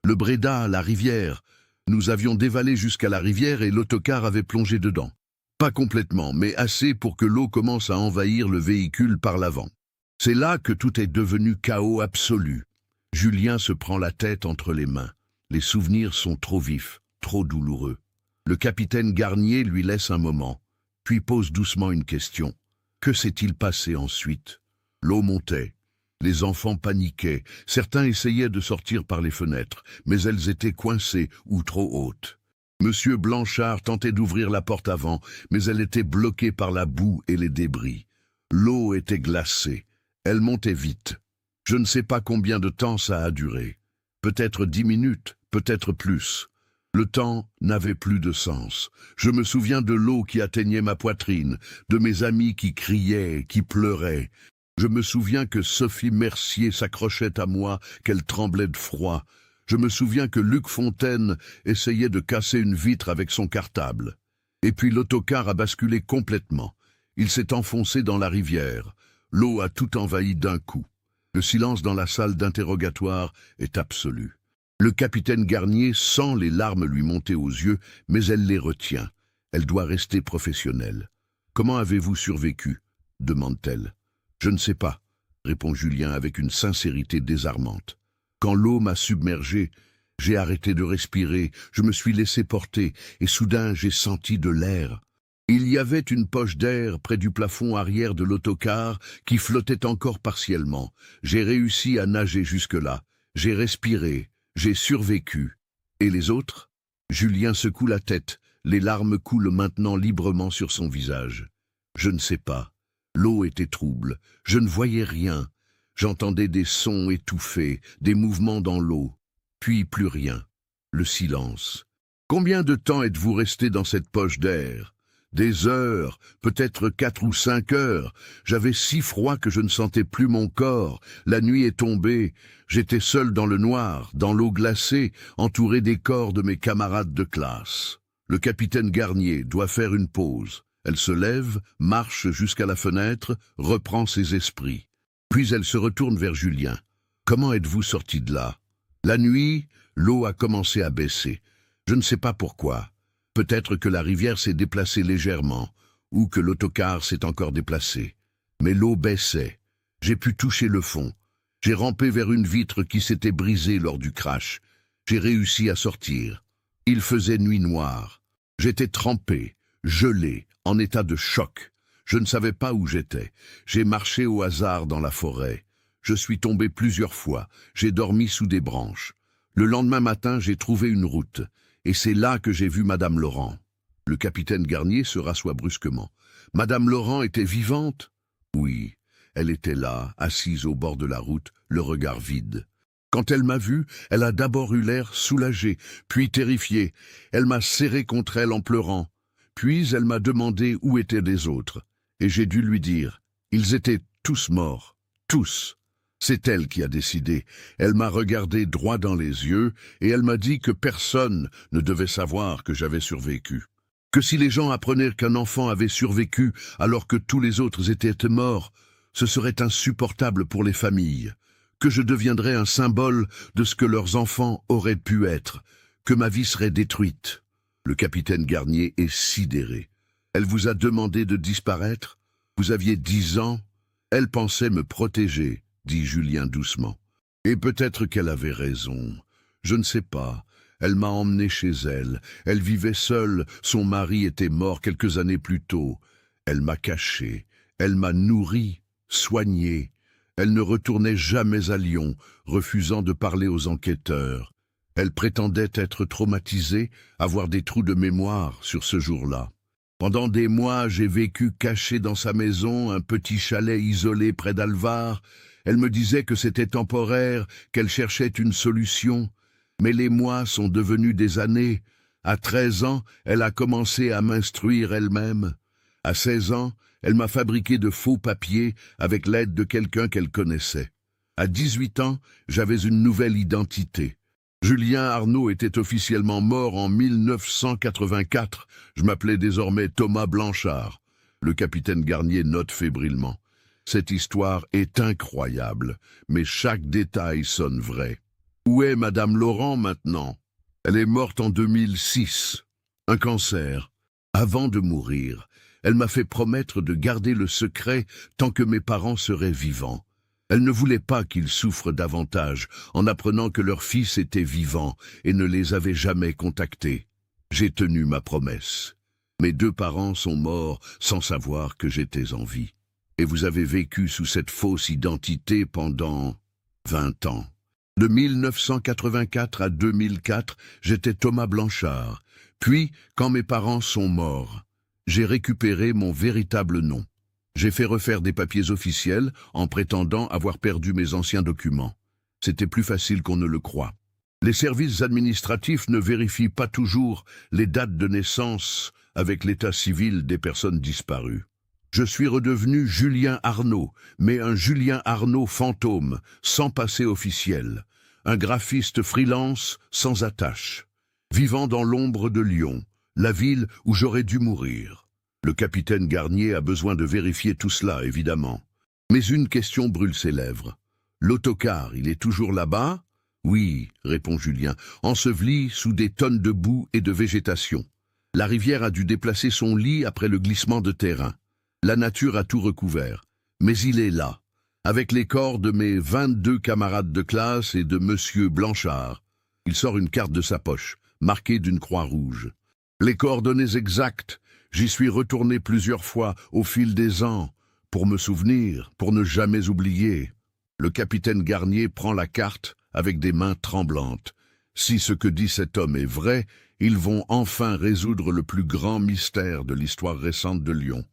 Le Bréda, la rivière. Nous avions dévalé jusqu'à la rivière et l'autocar avait plongé dedans. Pas complètement, mais assez pour que l'eau commence à envahir le véhicule par l'avant. C'est là que tout est devenu chaos absolu. Julien se prend la tête entre les mains. Les souvenirs sont trop vifs, trop douloureux. Le capitaine Garnier lui laisse un moment, puis pose doucement une question. Que s'est-il passé ensuite? L'eau montait. Les enfants paniquaient. Certains essayaient de sortir par les fenêtres, mais elles étaient coincées ou trop hautes. Monsieur Blanchard tentait d'ouvrir la porte avant, mais elle était bloquée par la boue et les débris. L'eau était glacée. Elle montait vite. Je ne sais pas combien de temps ça a duré. Peut-être 10 minutes, peut-être plus. Le temps n'avait plus de sens. Je me souviens de l'eau qui atteignait ma poitrine, de mes amis qui criaient, qui pleuraient. Je me souviens que Sophie Mercier s'accrochait à moi, qu'elle tremblait de froid. Je me souviens que Luc Fontaine essayait de casser une vitre avec son cartable. Et puis l'autocar a basculé complètement. Il s'est enfoncé dans la rivière. L'eau a tout envahi d'un coup. Le silence dans la salle d'interrogatoire est absolu. Le capitaine Garnier sent les larmes lui monter aux yeux, mais elle les retient. Elle doit rester professionnelle. « Comment avez-vous survécu ?» demande-t-elle. « Je ne sais pas », répond Julien avec une sincérité désarmante. « Quand l'eau m'a submergé, j'ai arrêté de respirer, je me suis laissé porter, et soudain j'ai senti de l'air. Il y avait une poche d'air près du plafond arrière de l'autocar qui flottait encore partiellement. J'ai réussi à nager jusque-là. J'ai respiré, j'ai survécu. Et les autres ? » Julien secoue la tête, les larmes coulent maintenant librement sur son visage. « Je ne sais pas. L'eau était trouble, je ne voyais rien. J'entendais des sons étouffés, des mouvements dans l'eau. Puis plus rien. Le silence. Combien de temps êtes-vous resté dans cette poche d'air ? Des heures, peut-être 4 ou 5 heures. J'avais si froid que je ne sentais plus mon corps. La nuit est tombée. J'étais seul dans le noir, dans l'eau glacée, entouré des corps de mes camarades de classe. Le capitaine Garnier doit faire une pause. Elle se lève, marche jusqu'à la fenêtre, reprend ses esprits. Puis elle se retourne vers Julien. « Comment êtes-vous sorti de là ?» La nuit, l'eau a commencé à baisser. Je ne sais pas pourquoi. Peut-être que la rivière s'est déplacée légèrement, ou que l'autocar s'est encore déplacé. Mais l'eau baissait. J'ai pu toucher le fond. J'ai rampé vers une vitre qui s'était brisée lors du crash. J'ai réussi à sortir. Il faisait nuit noire. J'étais trempé, gelé, en état de choc. Je ne savais pas où j'étais. J'ai marché au hasard dans la forêt. Je suis tombé plusieurs fois. J'ai dormi sous des branches. Le lendemain matin, j'ai trouvé une route. Et c'est là que j'ai vu Madame Laurent. Le capitaine Garnier se rassoit brusquement. Madame Laurent était vivante? Oui, elle était là, assise au bord de la route, le regard vide. Quand elle m'a vu, elle a d'abord eu l'air soulagée, puis terrifiée. Elle m'a serré contre elle en pleurant. Puis elle m'a demandé où étaient les autres. Et j'ai dû lui dire, ils étaient tous morts, tous. C'est elle qui a décidé. Elle m'a regardé droit dans les yeux et elle m'a dit que personne ne devait savoir que j'avais survécu. Que si les gens apprenaient qu'un enfant avait survécu alors que tous les autres étaient morts, ce serait insupportable pour les familles. Que je deviendrais un symbole de ce que leurs enfants auraient pu être. Que ma vie serait détruite. Le capitaine Garnier est sidéré. Elle vous a demandé de disparaître? Vous aviez 10 ans? Elle pensait me protéger, dit Julien doucement. Et peut-être qu'elle avait raison. Je ne sais pas. Elle m'a emmené chez elle. Elle vivait seule. Son mari était mort quelques années plus tôt. Elle m'a caché. Elle m'a nourri, soigné. Elle ne retournait jamais à Lyon, refusant de parler aux enquêteurs. Elle prétendait être traumatisée, avoir des trous de mémoire sur ce jour-là. Pendant des mois, j'ai vécu caché dans sa maison, un petit chalet isolé près d'Alvar. Elle me disait que c'était temporaire, qu'elle cherchait une solution. Mais les mois sont devenus des années. À 13 ans, elle a commencé à m'instruire elle-même. À 16 ans, elle m'a fabriqué de faux papiers avec l'aide de quelqu'un qu'elle connaissait. À 18 ans, j'avais une nouvelle identité. Julien Arnaud était officiellement mort en 1984. Je m'appelais désormais Thomas Blanchard. Le capitaine Garnier note fébrilement. Cette histoire est incroyable, mais chaque détail sonne vrai. Où est Madame Laurent maintenant? Elle est morte en 2006. Un cancer. Avant de mourir, elle m'a fait promettre de garder le secret tant que mes parents seraient vivants. Elle ne voulait pas qu'ils souffrent davantage en apprenant que leur fils était vivant et ne les avait jamais contactés. J'ai tenu ma promesse. Mes 2 parents sont morts sans savoir que j'étais en vie. Et vous avez vécu sous cette fausse identité pendant 20 ans. De 1984 à 2004, j'étais Thomas Blanchard. Puis, quand mes parents sont morts, j'ai récupéré mon véritable nom. J'ai fait refaire des papiers officiels en prétendant avoir perdu mes anciens documents. C'était plus facile qu'on ne le croit. Les services administratifs ne vérifient pas toujours les dates de naissance avec l'état civil des personnes disparues. Je suis redevenu Julien Arnaud, mais un Julien Arnaud fantôme, sans passé officiel. Un graphiste freelance sans attache, vivant dans l'ombre de Lyon, la ville où j'aurais dû mourir. Le capitaine Garnier a besoin de vérifier tout cela, évidemment. Mais une question brûle ses lèvres. L'autocar, il est toujours là-bas ? Oui, répond Julien, enseveli sous des tonnes de boue et de végétation. La rivière a dû déplacer son lit après le glissement de terrain. La nature a tout recouvert. Mais il est là, avec les corps de mes 22 camarades de classe et de Monsieur Blanchard. Il sort une carte de sa poche, marquée d'une croix rouge. Les coordonnées exactes, j'y suis retourné plusieurs fois au fil des ans, pour me souvenir, pour ne jamais oublier. Le capitaine Garnier prend la carte avec des mains tremblantes. Si ce que dit cet homme est vrai, ils vont enfin résoudre le plus grand mystère de l'histoire récente de Lyon.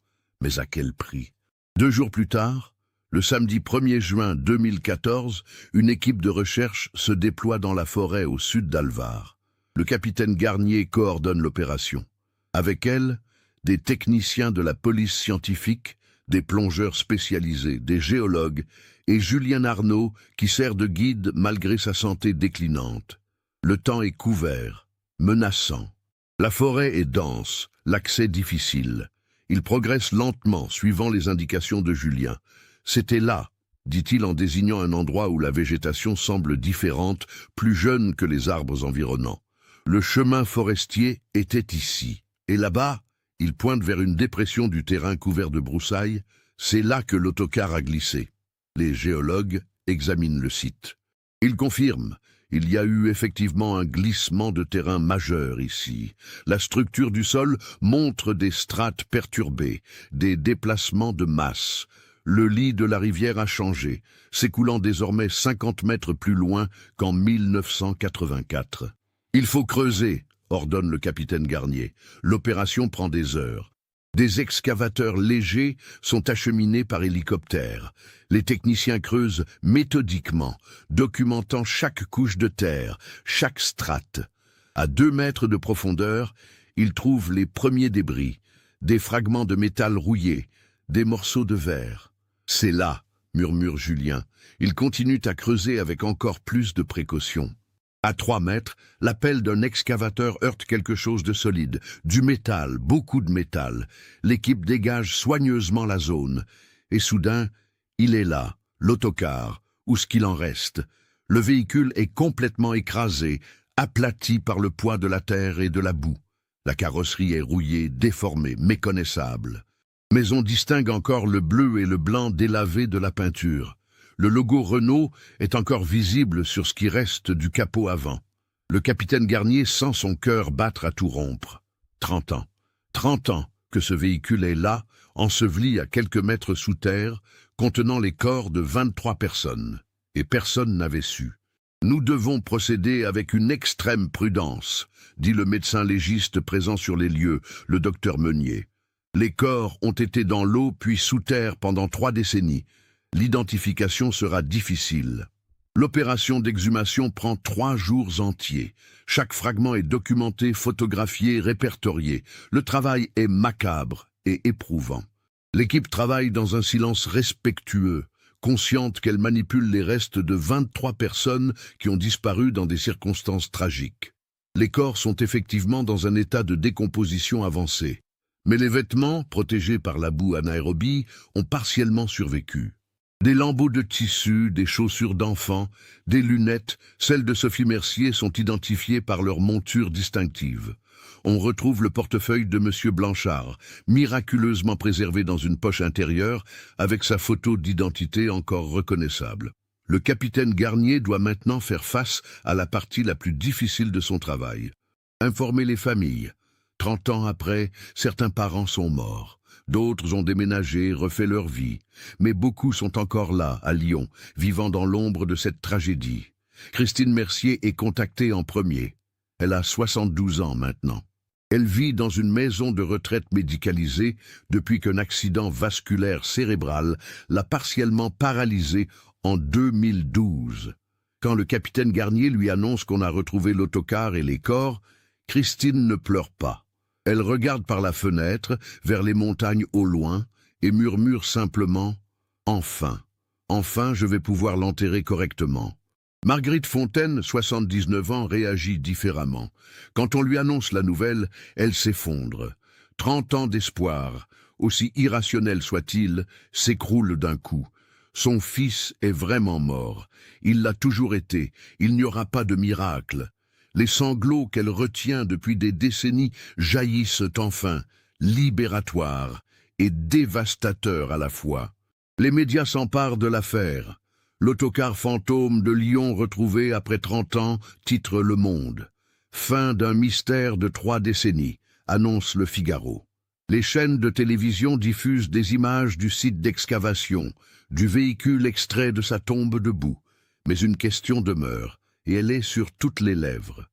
Mais à quel prix? 2 jours plus tard, le samedi 1er juin 2014, une équipe de recherche se déploie dans la forêt au sud d'Alvar. Le capitaine Garnier coordonne l'opération. Avec elle, des techniciens de la police scientifique, des plongeurs spécialisés, des géologues et Julien Arnaud qui sert de guide malgré sa santé déclinante. Le temps est couvert, menaçant. La forêt est dense, l'accès difficile. Il progresse lentement, suivant les indications de Julien. C'était là, dit-il en désignant un endroit où la végétation semble différente, plus jeune que les arbres environnants. Le chemin forestier était ici. Et là-bas, il pointe vers une dépression du terrain couvert de broussailles. C'est là que l'autocar a glissé. Les géologues examinent le site. Ils confirment. Il y a eu effectivement un glissement de terrain majeur ici. La structure du sol montre des strates perturbées, des déplacements de masse. Le lit de la rivière a changé, s'écoulant désormais 50 mètres plus loin qu'en 1984. « Il faut creuser », ordonne le capitaine Garnier. L'opération prend des heures. Des excavateurs légers sont acheminés par hélicoptère. Les techniciens creusent méthodiquement, documentant chaque couche de terre, chaque strate. À 2 mètres de profondeur, ils trouvent les premiers débris, des fragments de métal rouillés, des morceaux de verre. « C'est là », murmure Julien. Ils continuent à creuser avec encore plus de précaution. À 3 mètres, la pelle d'un excavateur heurte quelque chose de solide, du métal, beaucoup de métal. L'équipe dégage soigneusement la zone. Et soudain, il est là, l'autocar, ou ce qu'il en reste. Le véhicule est complètement écrasé, aplati par le poids de la terre et de la boue. La carrosserie est rouillée, déformée, méconnaissable. Mais on distingue encore le bleu et le blanc délavés de la peinture. Le logo Renault est encore visible sur ce qui reste du capot avant. Le capitaine Garnier sent son cœur battre à tout rompre. 30 ans. 30 ans que ce véhicule est là, enseveli à quelques mètres sous terre, contenant les corps de 23 personnes. Et personne n'avait su. Nous devons procéder avec une extrême prudence, dit le médecin légiste présent sur les lieux, le docteur Meunier. Les corps ont été dans l'eau puis sous terre pendant 3 décennies. L'identification sera difficile. L'opération d'exhumation prend 3 jours entiers. Chaque fragment est documenté, photographié, répertorié. Le travail est macabre et éprouvant. L'équipe travaille dans un silence respectueux, consciente qu'elle manipule les restes de 23 personnes qui ont disparu dans des circonstances tragiques. Les corps sont effectivement dans un état de décomposition avancée. Mais les vêtements, protégés par la boue anaérobie, ont partiellement survécu. Des lambeaux de tissu, des chaussures d'enfants, des lunettes, celles de Sophie Mercier sont identifiées par leur monture distinctive. On retrouve le portefeuille de Monsieur Blanchard, miraculeusement préservé dans une poche intérieure, avec sa photo d'identité encore reconnaissable. Le capitaine Garnier doit maintenant faire face à la partie la plus difficile de son travail. informer les familles. 30 ans après, certains parents sont morts. D'autres ont déménagé, refait leur vie. Mais beaucoup sont encore là, à Lyon, vivant dans l'ombre de cette tragédie. Christine Mercier est contactée en premier. Elle a 72 ans maintenant. Elle vit dans une maison de retraite médicalisée depuis qu'un accident vasculaire cérébral l'a partiellement paralysée en 2012. Quand le capitaine Garnier lui annonce qu'on a retrouvé l'autocar et les corps, Christine ne pleure pas. Elle regarde par la fenêtre, vers les montagnes au loin, et murmure simplement « Enfin, enfin je vais pouvoir l'enterrer correctement ». Marguerite Fontaine, 79 ans, réagit différemment. Quand on lui annonce la nouvelle, elle s'effondre. 30 ans d'espoir, aussi irrationnel soit-il, s'écroulent d'un coup. Son fils est vraiment mort. Il l'a toujours été. Il n'y aura pas de miracle. Les sanglots qu'elle retient depuis des décennies jaillissent enfin, libératoires et dévastateurs à la fois. Les médias s'emparent de l'affaire. L'autocar fantôme de Lyon retrouvé après 30 ans, titre Le Monde. Fin d'un mystère de 3 décennies, annonce Le Figaro. Les chaînes de télévision diffusent des images du site d'excavation, du véhicule extrait de sa tombe de boue. Mais une question demeure, et elle est sur toutes les lèvres.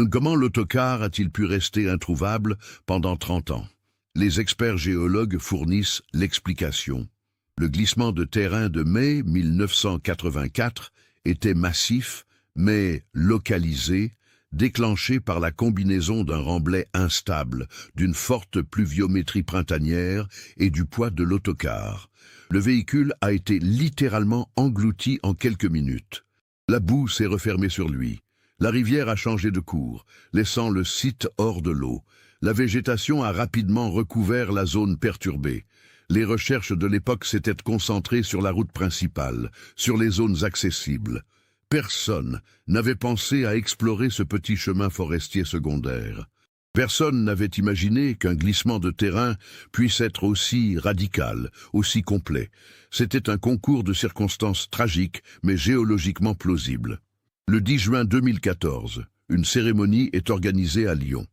Comment l'autocar a-t-il pu rester introuvable pendant 30 ans? Les experts géologues fournissent l'explication. Le glissement de terrain de mai 1984 était massif, mais localisé, déclenché par la combinaison d'un remblai instable, d'une forte pluviométrie printanière et du poids de l'autocar. Le véhicule a été littéralement englouti en quelques minutes. La boue s'est refermée sur lui. La rivière a changé de cours, laissant le site hors de l'eau. La végétation a rapidement recouvert la zone perturbée. Les recherches de l'époque s'étaient concentrées sur la route principale, sur les zones accessibles. Personne n'avait pensé à explorer ce petit chemin forestier secondaire. Personne n'avait imaginé qu'un glissement de terrain puisse être aussi radical, aussi complet. C'était un concours de circonstances tragiques, mais géologiquement plausibles. Le 10 juin 2014, une cérémonie est organisée à Lyon.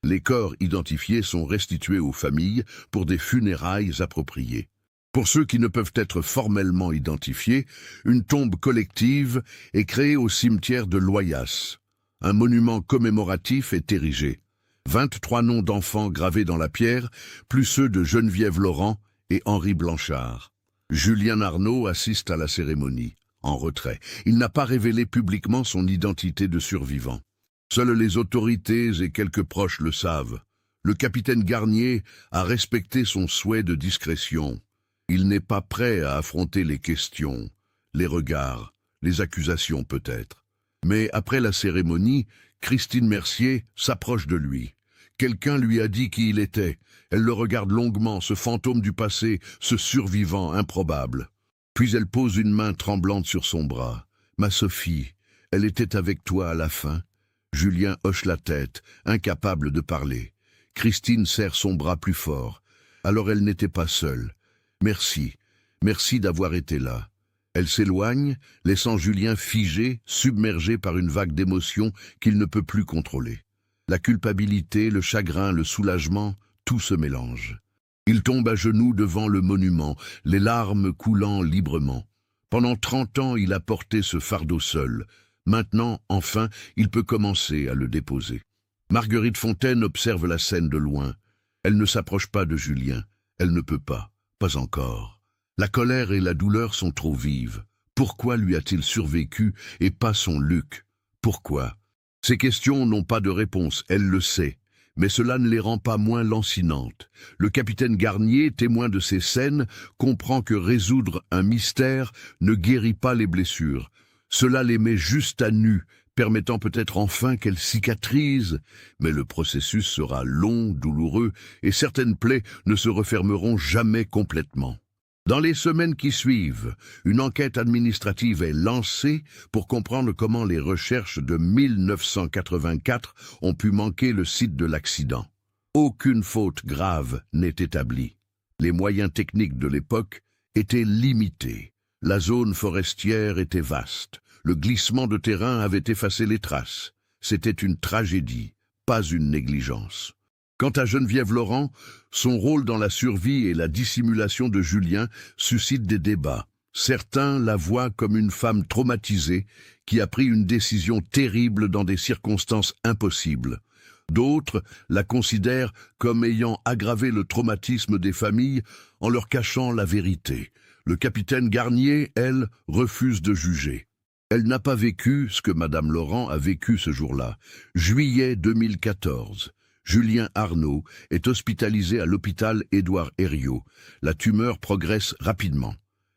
Les corps identifiés sont restitués aux familles pour des funérailles appropriées. Pour ceux qui ne peuvent être formellement identifiés, une tombe collective est créée au cimetière de Loyasse. Un monument commémoratif est érigé. 23 noms d'enfants gravés dans la pierre, plus ceux de Geneviève Laurent et Henri Blanchard. Julien Arnaud assiste à la cérémonie, en retrait. Il n'a pas révélé publiquement son identité de survivant. Seules les autorités et quelques proches le savent. Le capitaine Garnier a respecté son souhait de discrétion. Il n'est pas prêt à affronter les questions, les regards, les accusations peut-être. Mais après la cérémonie, Christine Mercier s'approche de lui. Quelqu'un lui a dit qui il était. Elle le regarde longuement, ce fantôme du passé, ce survivant improbable. Puis elle pose une main tremblante sur son bras. « Ma Sophie, elle était avec toi à la fin ?» Julien hoche la tête, incapable de parler. Christine serre son bras plus fort. Alors elle n'était pas seule. Merci, merci d'avoir été là. Elle s'éloigne, laissant Julien figé, submergé par une vague d'émotions qu'il ne peut plus contrôler. La culpabilité, le chagrin, le soulagement, tout se mélange. Il tombe à genoux devant le monument, les larmes coulant librement. Pendant 30 ans, il a porté ce fardeau seul. Maintenant, enfin, il peut commencer à le déposer. Marguerite Fontaine observe la scène de loin. Elle ne s'approche pas de Julien. Elle ne peut pas encore. La colère et la douleur sont trop vives. Pourquoi lui a-t-il survécu et pas son Luc? Pourquoi? Ces questions n'ont pas de réponse, elle le sait. Mais cela ne les rend pas moins lancinantes. Le capitaine Garnier, témoin de ces scènes, comprend que résoudre un mystère ne guérit pas les blessures. Cela les met juste à nu, permettant peut-être enfin qu'elles cicatrisent. Mais le processus sera long, douloureux, et certaines plaies ne se refermeront jamais complètement. Dans les semaines qui suivent, une enquête administrative est lancée pour comprendre comment les recherches de 1984 ont pu manquer le site de l'accident. Aucune faute grave n'est établie. Les moyens techniques de l'époque étaient limités. La zone forestière était vaste. Le glissement de terrain avait effacé les traces. C'était une tragédie, pas une négligence. Quant à Geneviève Laurent, son rôle dans la survie et la dissimulation de Julien suscite des débats. Certains la voient comme une femme traumatisée qui a pris une décision terrible dans des circonstances impossibles. D'autres la considèrent comme ayant aggravé le traumatisme des familles en leur cachant la vérité. Le capitaine Garnier, elle, refuse de juger. Elle n'a pas vécu ce que Madame Laurent a vécu ce jour-là. Juillet 2014. Julien Arnaud est hospitalisé à l'hôpital Édouard Herriot. La tumeur progresse rapidement.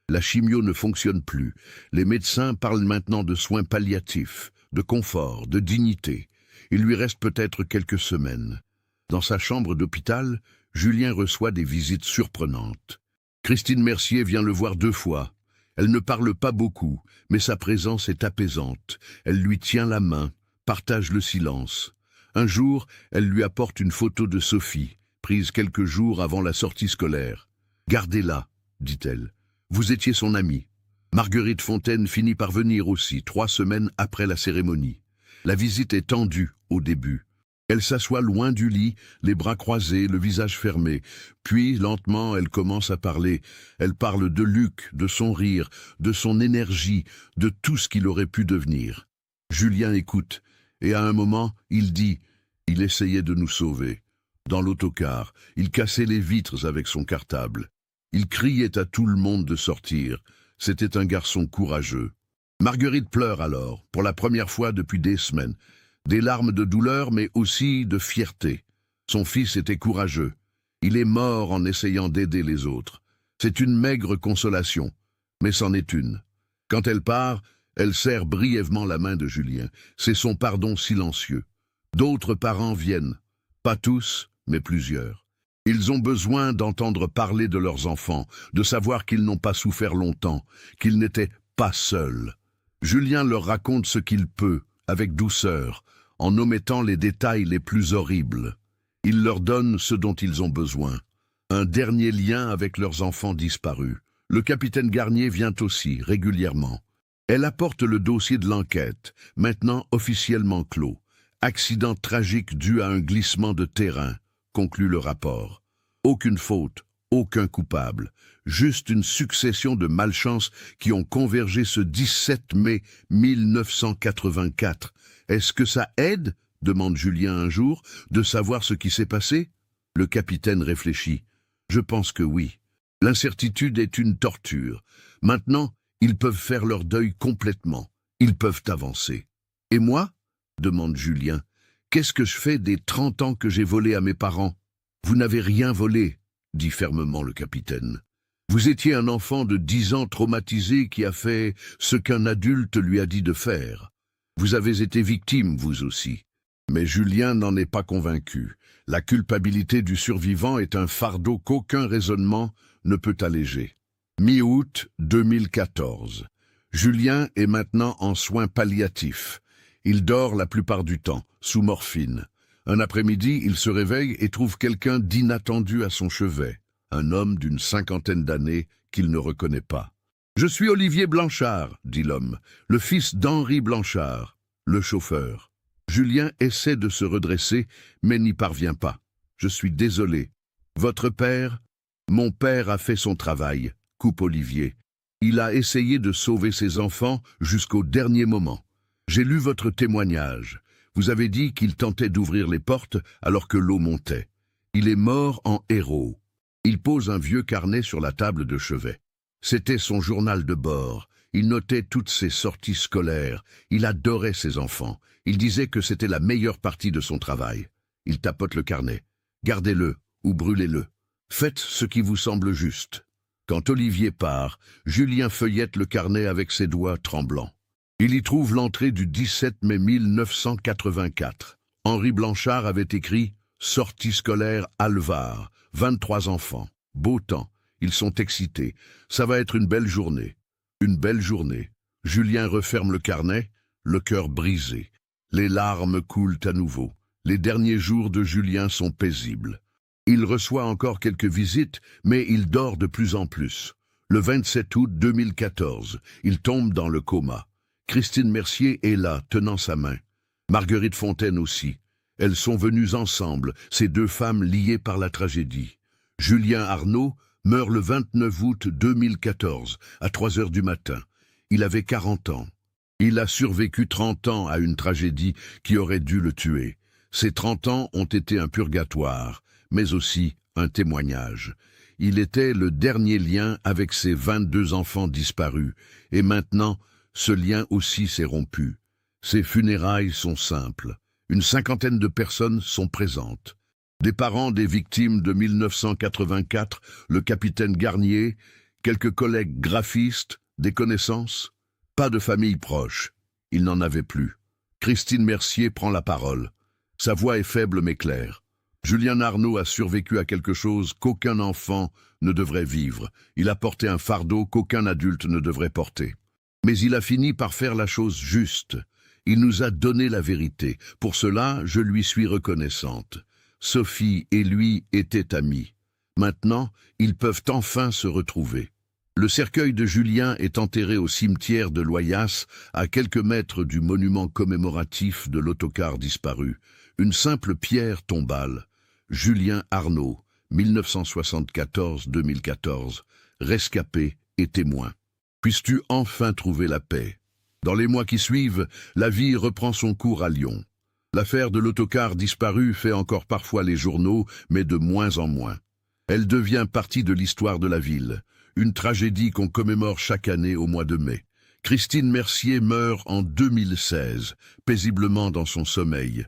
La chimio ne fonctionne plus. Les médecins parlent maintenant de soins palliatifs, de confort, de dignité. Il lui reste peut-être quelques semaines. Dans sa chambre d'hôpital, Julien reçoit des visites surprenantes. Christine Mercier vient le voir 2 fois. Elle ne parle pas beaucoup, mais sa présence est apaisante. Elle lui tient la main, partage le silence. Un jour, elle lui apporte une photo de Sophie, prise quelques jours avant la sortie scolaire. « Gardez-la », dit-elle. « Vous étiez son amie. » Marguerite Fontaine finit par venir aussi, 3 semaines après la cérémonie. La visite est tendue au début. Elle s'assoit loin du lit, les bras croisés, le visage fermé. Puis, lentement, elle commence à parler. Elle parle de Luc, de son rire, de son énergie, de tout ce qu'il aurait pu devenir. Julien écoute, et à un moment, il dit « Il essayait de nous sauver. » Dans l'autocar, il cassait les vitres avec son cartable. Il criait à tout le monde de sortir. C'était un garçon courageux. Marguerite pleure alors, pour la première fois depuis des semaines. Des larmes de douleur, mais aussi de fierté. Son fils était courageux. Il est mort en essayant d'aider les autres. C'est une maigre consolation, mais c'en est une. Quand elle part, elle serre brièvement la main de Julien. C'est son pardon silencieux. D'autres parents viennent. Pas tous, mais plusieurs. Ils ont besoin d'entendre parler de leurs enfants, de savoir qu'ils n'ont pas souffert longtemps, qu'ils n'étaient pas seuls. Julien leur raconte ce qu'il peut, avec douceur, en omettant les détails les plus horribles. Il leur donne ce dont ils ont besoin. Un dernier lien avec leurs enfants disparus. Le capitaine Garnier vient aussi, régulièrement. Elle apporte le dossier de l'enquête, maintenant officiellement clos. Accident tragique dû à un glissement de terrain, conclut le rapport. Aucune faute, aucun coupable. Juste une succession de malchances qui ont convergé ce 17 mai 1984. Est-ce que ça aide, demande Julien un jour, de savoir ce qui s'est passé? Le capitaine réfléchit. Je pense que oui. L'incertitude est une torture. Maintenant, ils peuvent faire leur deuil complètement. Ils peuvent avancer. Et moi? Demande Julien. Qu'est-ce que je fais des 30 ans que j'ai volé à mes parents? Vous n'avez rien volé, dit fermement le capitaine. Vous étiez un enfant de 10 ans traumatisé qui a fait ce qu'un adulte lui a dit de faire. Vous avez été victime, vous aussi. Mais Julien n'en est pas convaincu. La culpabilité du survivant est un fardeau qu'aucun raisonnement ne peut alléger. Mi-août 2014. Julien est maintenant en soins palliatifs. Il dort la plupart du temps, sous morphine. Un après-midi, il se réveille et trouve quelqu'un d'inattendu à son chevet. Un homme d'une 50aine d'années qu'il ne reconnaît pas. « Je suis Olivier Blanchard, » dit l'homme, « le fils d'Henri Blanchard, le chauffeur. » Julien essaie de se redresser, mais n'y parvient pas. « Je suis désolé. Votre père ?»« Mon père a fait son travail, » coupe Olivier. « Il a essayé de sauver ses enfants jusqu'au dernier moment. J'ai lu votre témoignage. Vous avez dit qu'il tentait d'ouvrir les portes alors que l'eau montait. Il est mort en héros. » Il pose un vieux carnet sur la table de chevet. C'était son journal de bord. Il notait toutes ses sorties scolaires. Il adorait ses enfants. Il disait que c'était la meilleure partie de son travail. Il tapote le carnet. « Gardez-le ou brûlez-le. Faites ce qui vous semble juste. » Quand Olivier part, Julien feuillette le carnet avec ses doigts tremblants. Il y trouve l'entrée du 17 mai 1984. Henri Blanchard avait écrit « Sortie scolaire Alvar, 23 enfants, beau temps, ils sont excités, ça va être une belle journée. » Une belle journée. Julien referme le carnet, le cœur brisé. Les larmes coulent à nouveau. Les derniers jours de Julien sont paisibles. Il reçoit encore quelques visites, mais il dort de plus en plus. Le 27 août 2014, il tombe dans le coma. Christine Mercier est là, tenant sa main. Marguerite Fontaine aussi. Elles sont venues ensemble, ces deux femmes liées par la tragédie. Julien Arnaud meurt le 29 août 2014, à 3 heures du matin. Il avait 40 ans. Il a survécu 30 ans à une tragédie qui aurait dû le tuer. Ces 30 ans ont été un purgatoire, mais aussi un témoignage. Il était le dernier lien avec ses 22 enfants disparus, et maintenant, ce lien aussi s'est rompu. Ses funérailles sont simples. Une cinquantaine de personnes sont présentes. Des parents des victimes de 1984, le capitaine Garnier, quelques collègues graphistes, des connaissances. Pas de famille proche. Il n'en avait plus. Christine Mercier prend la parole. Sa voix est faible mais claire. Julien Arnaud a survécu à quelque chose qu'aucun enfant ne devrait vivre. Il a porté un fardeau qu'aucun adulte ne devrait porter. Mais il a fini par faire la chose juste. Il nous a donné la vérité. Pour cela, je lui suis reconnaissante. Sophie et lui étaient amis. Maintenant, ils peuvent enfin se retrouver. Le cercueil de Julien est enterré au cimetière de Loyasse, à quelques mètres du monument commémoratif de l'autocar disparu. Une simple pierre tombale. Julien Arnaud, 1974-2014, rescapé et témoin. Puisses-tu enfin trouver la paix? Dans les mois qui suivent, la vie reprend son cours à Lyon. L'affaire de l'autocar disparu fait encore parfois les journaux, mais de moins en moins. Elle devient partie de l'histoire de la ville, une tragédie qu'on commémore chaque année au mois de mai. Christine Mercier meurt en 2016, paisiblement dans son sommeil.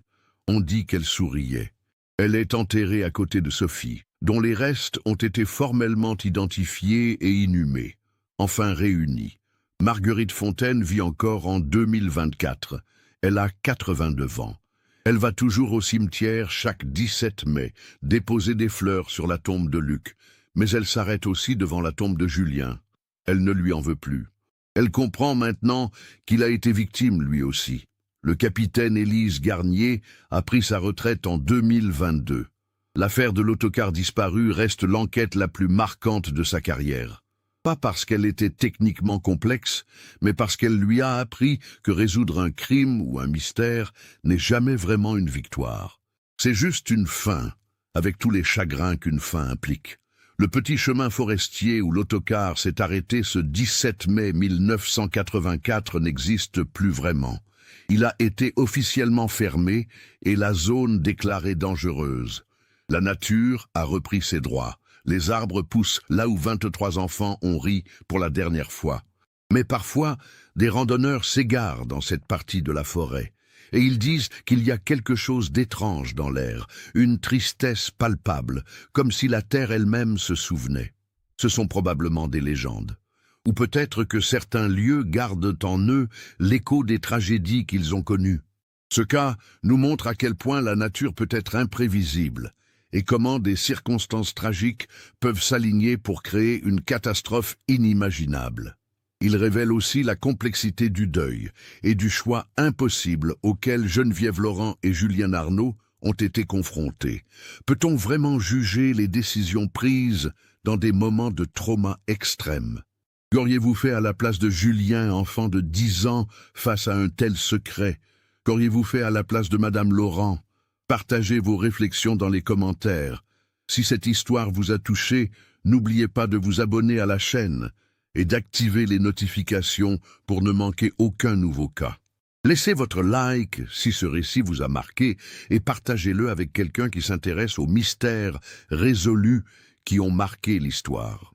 On dit qu'elle souriait. Elle est enterrée à côté de Sophie, dont les restes ont été formellement identifiés et inhumés, enfin réunis. Marguerite Fontaine vit encore en 2024. Elle a 89 ans. Elle va toujours au cimetière chaque 17 mai, déposer des fleurs sur la tombe de Luc. Mais elle s'arrête aussi devant la tombe de Julien. Elle ne lui en veut plus. Elle comprend maintenant qu'il a été victime lui aussi. Le capitaine Élise Garnier a pris sa retraite en 2022. L'affaire de l'autocar disparu reste l'enquête la plus marquante de sa carrière. Pas parce qu'elle était techniquement complexe, mais parce qu'elle lui a appris que résoudre un crime ou un mystère n'est jamais vraiment une victoire. C'est juste une fin, avec tous les chagrins qu'une fin implique. Le petit chemin forestier où l'autocar s'est arrêté ce 17 mai 1984 n'existe plus vraiment. Il a été officiellement fermé et la zone déclarée dangereuse. La nature a repris ses droits. Les arbres poussent là où 23 enfants ont ri pour la dernière fois. Mais parfois, des randonneurs s'égarent dans cette partie de la forêt. Et ils disent qu'il y a quelque chose d'étrange dans l'air, une tristesse palpable, comme si la terre elle-même se souvenait. Ce sont probablement des légendes. Ou peut-être que certains lieux gardent en eux l'écho des tragédies qu'ils ont connues. Ce cas nous montre à quel point la nature peut être imprévisible, et comment des circonstances tragiques peuvent s'aligner pour créer une catastrophe inimaginable. Il révèle aussi la complexité du deuil et du choix impossible auquel Geneviève Laurent et Julien Arnaud ont été confrontés. Peut-on vraiment juger les décisions prises dans des moments de trauma extrême? Qu'auriez-vous fait à la place de Julien, enfant de 10 ans, face à un tel secret? Qu'auriez-vous fait à la place de Madame Laurent? Partagez vos réflexions dans les commentaires. Si cette histoire vous a touché, n'oubliez pas de vous abonner à la chaîne et d'activer les notifications pour ne manquer aucun nouveau cas. Laissez votre like si ce récit vous a marqué et partagez-le avec quelqu'un qui s'intéresse aux mystères résolus qui ont marqué l'histoire.